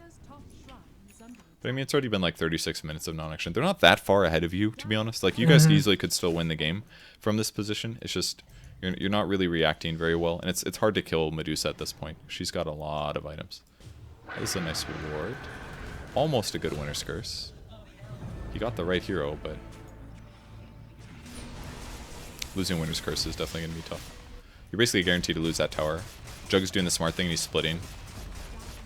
But I mean, it's already been like 36 minutes of non-action. They're not that far ahead of you, to be honest. Like, you guys easily could still win the game from this position. It's just, you're not really reacting very well. And it's hard to kill Medusa at this point. She's got a lot of items. This is a nice reward. Almost a good Winter's Curse. He got the right hero, but losing Winter's Curse is definitely going to be tough. You're basically guaranteed to lose that tower. Jug's doing the smart thing and he's splitting.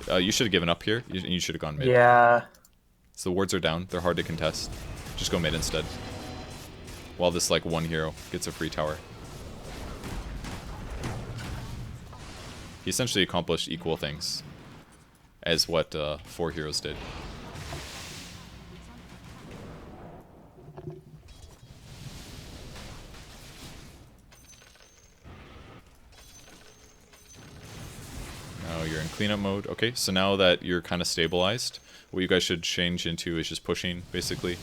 You should have given up here. You should have gone mid. Yeah. So the wards are down. They're hard to contest. Just go mid instead. While this like one hero gets a free tower. He essentially accomplished equal things as what 4 heroes did. Now you're in cleanup mode. Okay, so now that you're kind of stabilized, what you guys should change into is just pushing, basically.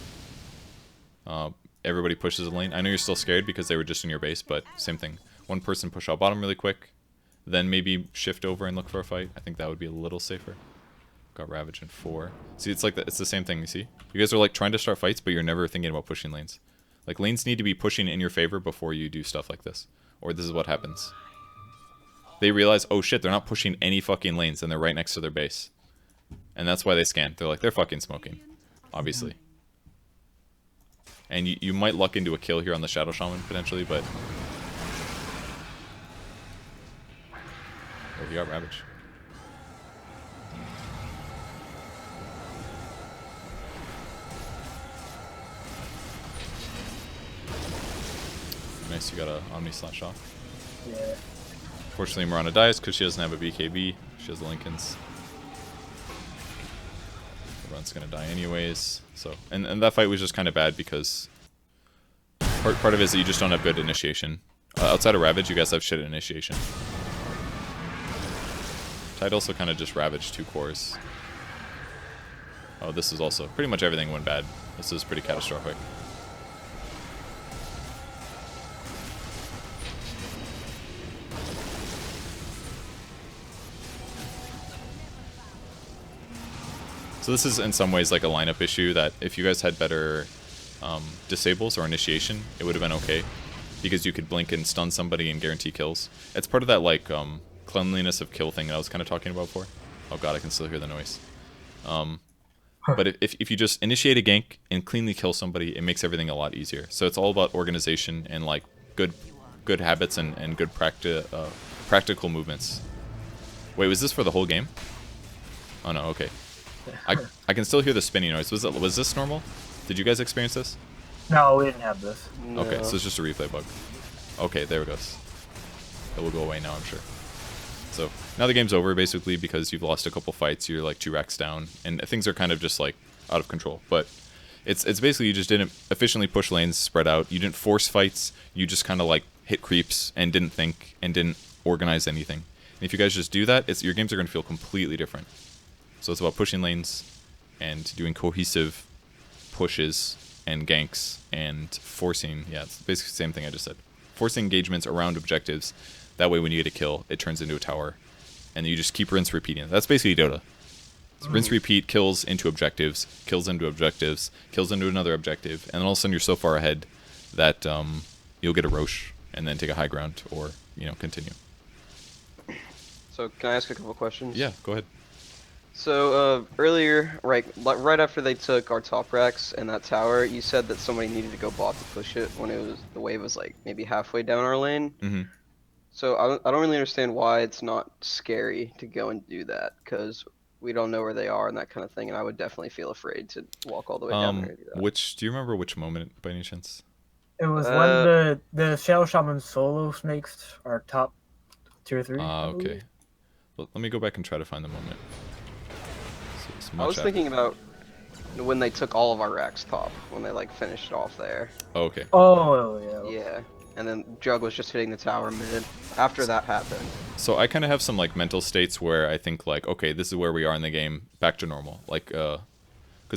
Everybody pushes a lane. I know you're still scared because they were just in your base, but same thing. One person push out bottom really quick, then maybe shift over and look for a fight. I think that would be a little safer. Got Ravage in 4. See, it's like it's the same thing, you see? You guys are like trying to start fights, but you're never thinking about pushing lanes. Like, lanes need to be pushing in your favor before you do stuff like this. Or this is what happens. They realize, oh shit, they're not pushing any fucking lanes, and they're right next to their base. And that's why they scan. They're like, they're fucking smoking. Obviously. And you might luck into a kill here on the Shadow Shaman, potentially, but... Oh, he got Ravage. Nice, you got a Omni Slash off. Yeah. Fortunately, Mirana dies because she doesn't have a BKB. She has the Lincolns. Everyone's gonna die anyways. So, and that fight was just kind of bad because part of it is that you just don't have good initiation. Outside of Ravage, you guys have shit initiation. Tide also kind of just ravaged 2 cores. Oh, this is also pretty much everything went bad. This is pretty catastrophic. So this is in some ways like a lineup issue that if you guys had better disables or initiation, it would have been okay. Because you could blink and stun somebody and guarantee kills. It's part of that like cleanliness of kill thing that I was kind of talking about before. Oh god, I can still hear the noise. But if you just initiate a gank and cleanly kill somebody, it makes everything a lot easier. So it's all about organization and like good habits and good practical movements. Wait, was this for the whole game? Oh no, okay. I can still hear the spinning noise. Was this normal? Did you guys experience this? No, we didn't have this. No. Okay, so it's just a replay bug. Okay, there it goes. It will go away now, I'm sure. So now the game's over basically because you've lost a couple fights. You're like 2 racks down, and things are kind of just like out of control. But it's basically you just didn't efficiently push lanes, spread out. You didn't force fights. You just kind of like hit creeps and didn't think and didn't organize anything. And if you guys just do that, your games are going to feel completely different. So it's about pushing lanes and doing cohesive pushes and ganks and forcing, yeah, it's basically the same thing I just said. Forcing engagements around objectives. That way when you get a kill, it turns into a tower. And you just keep rinse repeating. That's basically Dota. So rinse repeat, kills into objectives, kills into objectives, kills into another objective, and then all of a sudden you're so far ahead that you'll get a Roche and then take a high ground or, continue. So can I ask a couple questions? Yeah, go ahead. So earlier, right after they took our top racks and that tower, you said that somebody needed to go bot to push it when the wave was like maybe halfway down our lane. Mm-hmm. So I don't really understand why it's not scary to go and do that, because we don't know where they are and that kind of thing, and I would definitely feel afraid to walk all the way down there and do that. Do you remember which moment by any chance? It was when the Shadow Shaman solo snakes are top 2 or 3. Okay. Well, let me go back and try to find the moment. So I was thinking about when they took all of our racks top, when they like finished off there. Oh, okay. Oh, yeah. Yeah. And then Jug was just hitting the tower mid after that happened. So I kind of have some like mental states where I think like, okay, this is where we are in the game, back to normal. Like, because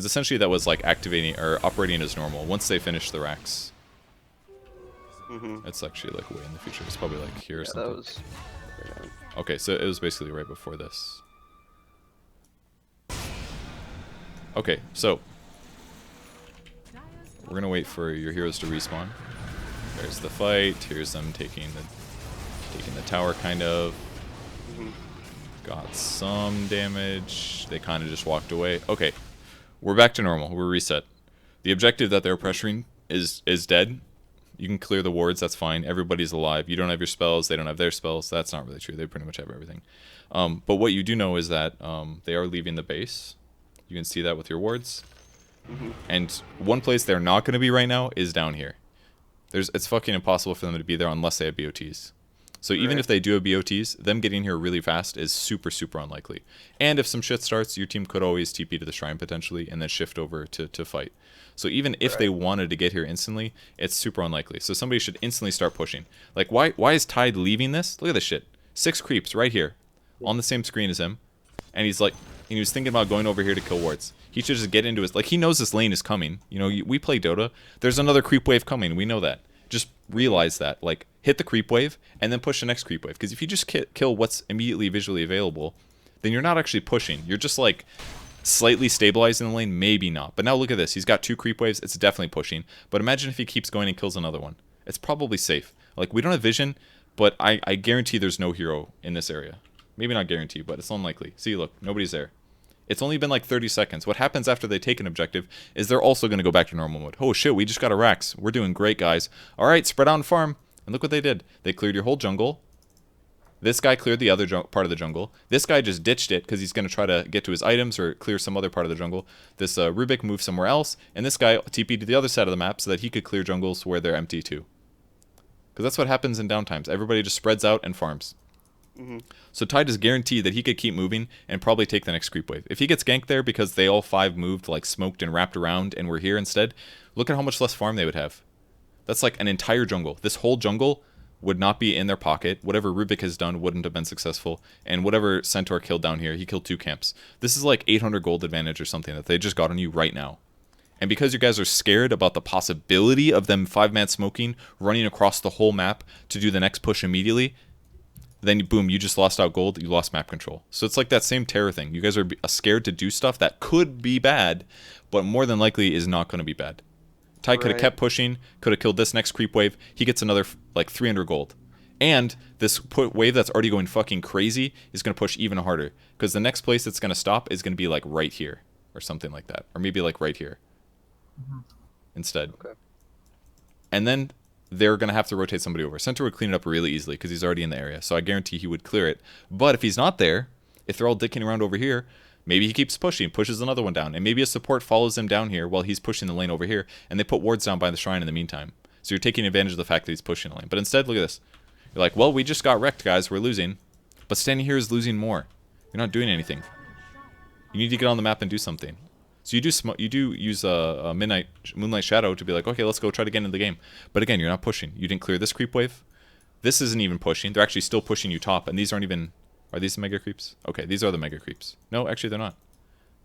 essentially that was like activating or operating as normal once they finished the racks. It's actually like way in the future. It's probably like here or something. That was... Okay, so it was basically right before this. Okay, so we're gonna wait for your heroes to respawn. There's the fight. Here's them taking the tower, kind of. Got some damage. They kind of just walked away. Okay, we're back to normal. We're reset. The objective that they're pressuring is dead. You can clear the wards. That's fine. Everybody's alive. You don't have your spells. They don't have their spells. That's not really true. They pretty much have everything. But what you do know is that they are leaving the base. You can see that with your wards. And one place they're not going to be right now is down here. It's fucking impossible for them to be there unless they have BOTs. So even if they do have BOTs, them getting here really fast is super, super unlikely. And if some shit starts, your team could always TP to the shrine potentially and then shift over to fight. So even if they wanted to get here instantly, it's super unlikely. So somebody should instantly start pushing. Like, why is Tide leaving this? Look at this shit. 6 creeps right here on the same screen as him. And he's like, and he was thinking about going over here to kill wards. He should just get into his, like, he knows this lane is coming. You know, we play Dota. There's another creep wave coming. We know that. Just realize that. Like, hit the creep wave and then push the next creep wave. Because if you just kill what's immediately visually available, then you're not actually pushing. You're just, like, slightly stabilizing the lane. Maybe not. But now look at this. He's got 2 creep waves. It's definitely pushing. But imagine if he keeps going and kills another one. It's probably safe. Like, we don't have vision, but I guarantee there's no hero in this area. Maybe not guarantee, but it's unlikely. See, look. Nobody's there. It's only been like 30 seconds. What happens after they take an objective is they're also going to go back to normal mode. Oh shit, we just got a Rax. We're doing great, guys. Alright, spread out and farm. And look what they did. They cleared your whole jungle. This guy cleared the other part of the jungle. This guy just ditched it because he's going to try to get to his items or clear some other part of the jungle. This Rubik moved somewhere else. And this guy TP'd to the other side of the map so that he could clear jungles where they're empty too. Because that's what happens in downtimes. Everybody just spreads out and farms. So Tide is guaranteed that he could keep moving and probably take the next creep wave. If he gets ganked there because they all 5 moved, like smoked and wrapped around and were here instead, look at how much less farm they would have. That's like an entire jungle. This whole jungle would not be in their pocket. Whatever Rubik has done wouldn't have been successful. And whatever Centaur killed down here, he killed 2 camps. This is like 800 gold advantage or something that they just got on you right now. And because you guys are scared about the possibility of them 5-man smoking, running across the whole map to do the next push immediately, then boom, you just lost out gold, you lost map control. So it's like that same terror thing. You guys are scared to do stuff that could be bad, but more than likely is not going to be bad. Ty could have kept pushing, could have killed this next creep wave. He gets another like 300 gold. And this wave that's already going fucking crazy is going to push even harder. Because the next place it's going to stop is going to be like right here. Or something like that. Or maybe like right here. Instead. Okay. And then they're going to have to rotate somebody over. Centaur would clean it up really easily because he's already in the area. So I guarantee he would clear it. But if he's not there, if they're all dicking around over here, maybe he keeps pushing, pushes another one down. And maybe a support follows him down here while he's pushing the lane over here. And they put wards down by the shrine in the meantime. So you're taking advantage of the fact that he's pushing the lane. But instead, look at this. You're like, well, we just got wrecked, guys. We're losing. But standing here is losing more. You're not doing anything. You need to get on the map and do something. So you do use a Moonlight Shadow to be like, okay, let's go try to get into the game. But again, you're not pushing. You didn't clear this creep wave. This isn't even pushing. They're actually still pushing you top, and these aren't even... Are these the mega creeps? Okay, these are the mega creeps. No, actually they're not.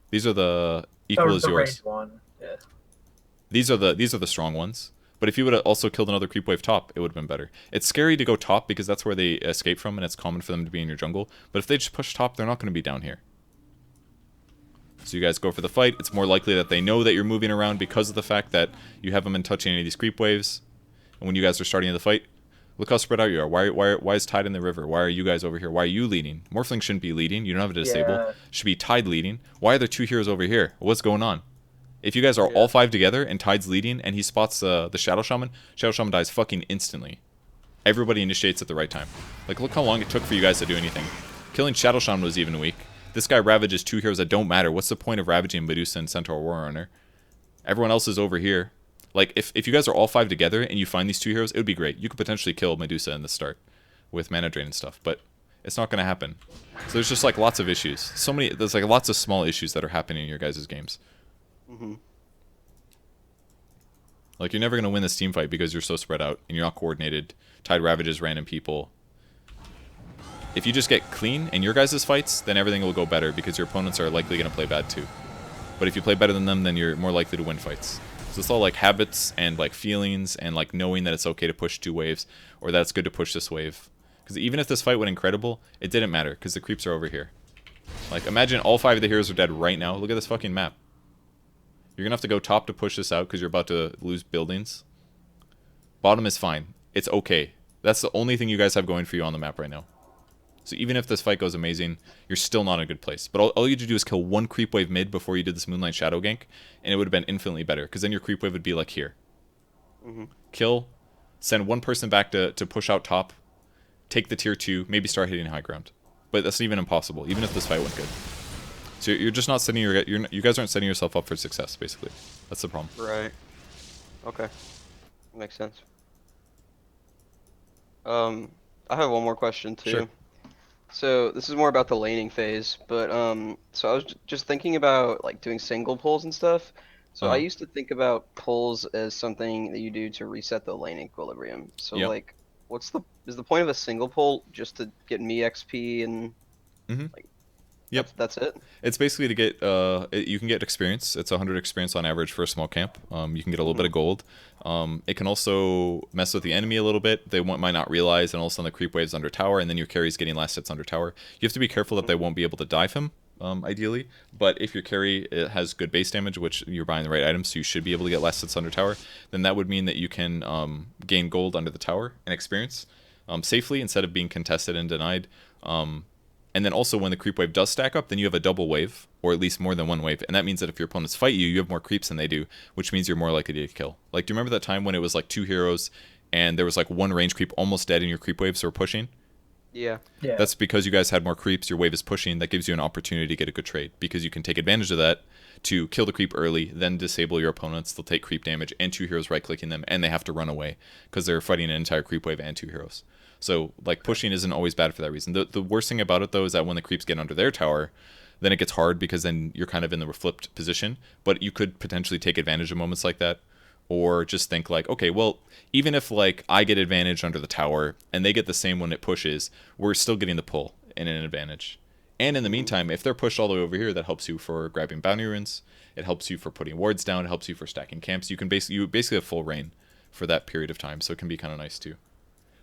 These are the equal as yours. One. Yeah. These are the strong ones. But if you would have also killed another creep wave top, it would have been better. It's scary to go top because that's where they escape from, and it's common for them to be in your jungle. But if they just push top, they're not going to be down here. So you guys go for the fight. It's more likely that they know that you're moving around because of the fact that you haven't been touching any of these creep waves. And when you guys are starting the fight, Look how spread out you are. Why is Tide in the river? Why are you guys over here? Why are you leading? Morphling shouldn't be leading. You don't have a disable. Yeah. Should be Tide leading. Why are there 2 heroes over here? What's going on? If you guys are all 5 together and Tide's leading and he spots the Shadow Shaman dies fucking instantly. Everybody initiates at the right time. Like, look how long it took for you guys to do anything. Killing Shadow Shaman was even weak. This guy ravages 2 heroes that don't matter. What's the point of ravaging Medusa and Centaur Warrunner? Everyone else is over here. Like, if you guys are all 5 together and you find these 2 heroes, it would be great. You could potentially kill Medusa in the start with mana drain and stuff, but it's not going to happen. So there's just, like, lots of issues. There's, like, lots of small issues that are happening in your guys' games. Like, you're never going to win this team fight because you're so spread out and you're not coordinated. Tide ravages random people. If you just get clean in your guys' fights, then everything will go better because your opponents are likely going to play bad too. But if you play better than them, then you're more likely to win fights. So it's all like habits and like feelings and like knowing that it's okay to push 2 waves or that it's good to push this wave. Because even if this fight went incredible, it didn't matter because the creeps are over here. Like, imagine all 5 of the heroes are dead right now. Look at this fucking map. You're going to have to go top to push this out because you're about to lose buildings. Bottom is fine. It's okay. That's the only thing you guys have going for you on the map right now. So even if this fight goes amazing, you're still not in a good place. But all you had to do is kill 1 creep wave mid before you did this Moonlight Shadow gank, and it would have been infinitely better, because then your creep wave would be like here. Kill, send 1 person back to push out top, take the tier 2, maybe start hitting high ground. But that's even impossible, even if this fight went good. So you're just not setting you guys aren't setting yourself up for success, basically. That's the problem. Right. Okay. Makes sense. I have one more question too. Sure. So this is more about the laning phase, but so I was just thinking about like doing single pulls and stuff. So I used to think about pulls as something that you do to reset the lane equilibrium. So like, is the point of a single pull just to get me XP and like? Yep. That's it? It's basically to get, you can get experience. It's 100 experience on average for a small camp. You can get a little bit of gold. It can also mess with the enemy a little bit. They might not realize, and all of a sudden the creep wave's under tower, and then your carry's getting last hits under tower. You have to be careful that they won't be able to dive him, ideally. But if your carry has good base damage, which you're buying the right items, so you should be able to get last hits under tower, then that would mean that you can gain gold under the tower and experience safely instead of being contested and denied. And then also when the creep wave does stack up, then you have a double wave, or at least more than 1 wave. And that means that if your opponents fight you, you have more creeps than they do, which means you're more likely to get kill. Like, do you remember that time when it was like 2 heroes and there was like 1 range creep almost dead and your creep waves were pushing? Yeah. That's because you guys had more creeps, your wave is pushing. That gives you an opportunity to get a good trade because you can take advantage of that to kill the creep early, then disable your opponents. They'll take creep damage and 2 heroes right-clicking them, and they have to run away because they're fighting an entire creep wave and 2 heroes. So, like, pushing isn't always bad for that reason. The worst thing about it, though, is that when the creeps get under their tower, then it gets hard because then you're kind of in the flipped position. But you could potentially take advantage of moments like that. Or just think like, okay, well, even if, like, I get advantage under the tower and they get the same when it pushes, we're still getting the pull and an advantage. And in the meantime, if they're pushed all the way over here, that helps you for grabbing bounty runes. It helps you for putting wards down. It helps you for stacking camps. You basically have full reign for that period of time. So it can be kind of nice, too.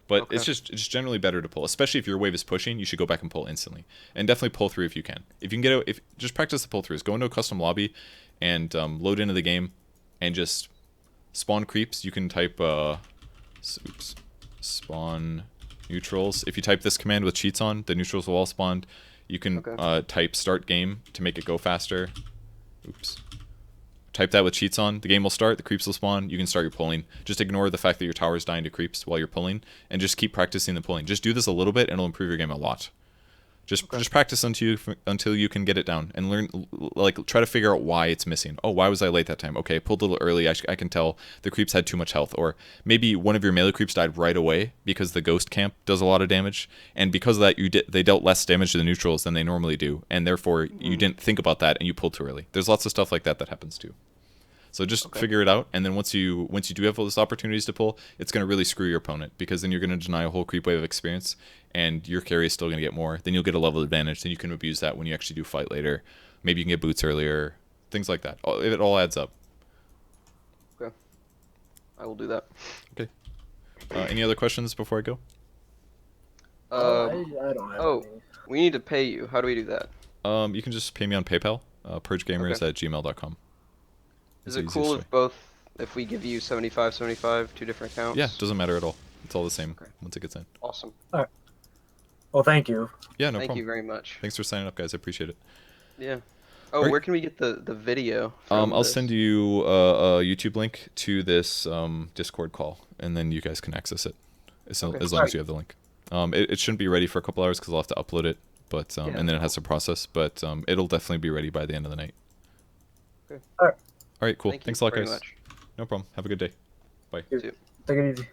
But it's generally better to pull, especially if your wave is pushing. You should go back and pull instantly, and definitely pull through if you can. If you can just practice the pull throughs. Go into a custom lobby, and load into the game, and just spawn creeps. You can type spawn neutrals. If you type this command with cheats on, the neutrals will all spawn. You can type start game to make it go faster. Type that with cheats on, the game will start, the creeps will spawn, you can start your pulling. Just ignore the fact that your tower is dying to creeps while you're pulling, and just keep practicing the pulling. Just do this a little bit, and it'll improve your game a lot. Just practice until you can get it down, and learn, like, try to figure out why it's missing. Oh, why was I late that time? Okay, pulled a little early, I can tell the creeps had too much health. Or maybe one of your melee creeps died right away, because the ghost camp does a lot of damage, and because of that, they dealt less damage to the neutrals than they normally do, and therefore, you didn't think about that, and you pulled too early. There's lots of stuff like that happens too. So just figure it out, and then once you do have all these opportunities to pull, it's going to really screw your opponent, because then you're going to deny a whole creep wave of experience, and your carry is still going to get more. Then you'll get a level advantage, then you can abuse that when you actually do fight later. Maybe you can get boots earlier, things like that. It all adds up. Okay. I will do that. Okay. Any other questions before I go? I don't have any. We need to pay you. How do we do that? You can just pay me on PayPal, purgegamers@gmail.com. Is it cool if we give you 75, 2 different accounts? Yeah, doesn't matter at all. It's all the same Okay. once it gets in. Awesome. Well, thank you. Yeah, no Thank problem. you very much. Thanks for signing up, guys. I appreciate it. Yeah. Oh, Alright. where can we get the video? From I'll this? send you a YouTube link to this Discord call, and then you guys can access it as long as you have the link. It shouldn't be ready for a couple hours because I'll have to upload it, but and then it has to process. But it'll definitely be ready by the end of the night. Okay. All right. All right. Cool. Thank you Thanks a lot, very guys. much. No problem. Have a good day. Bye. You too. Take it easy.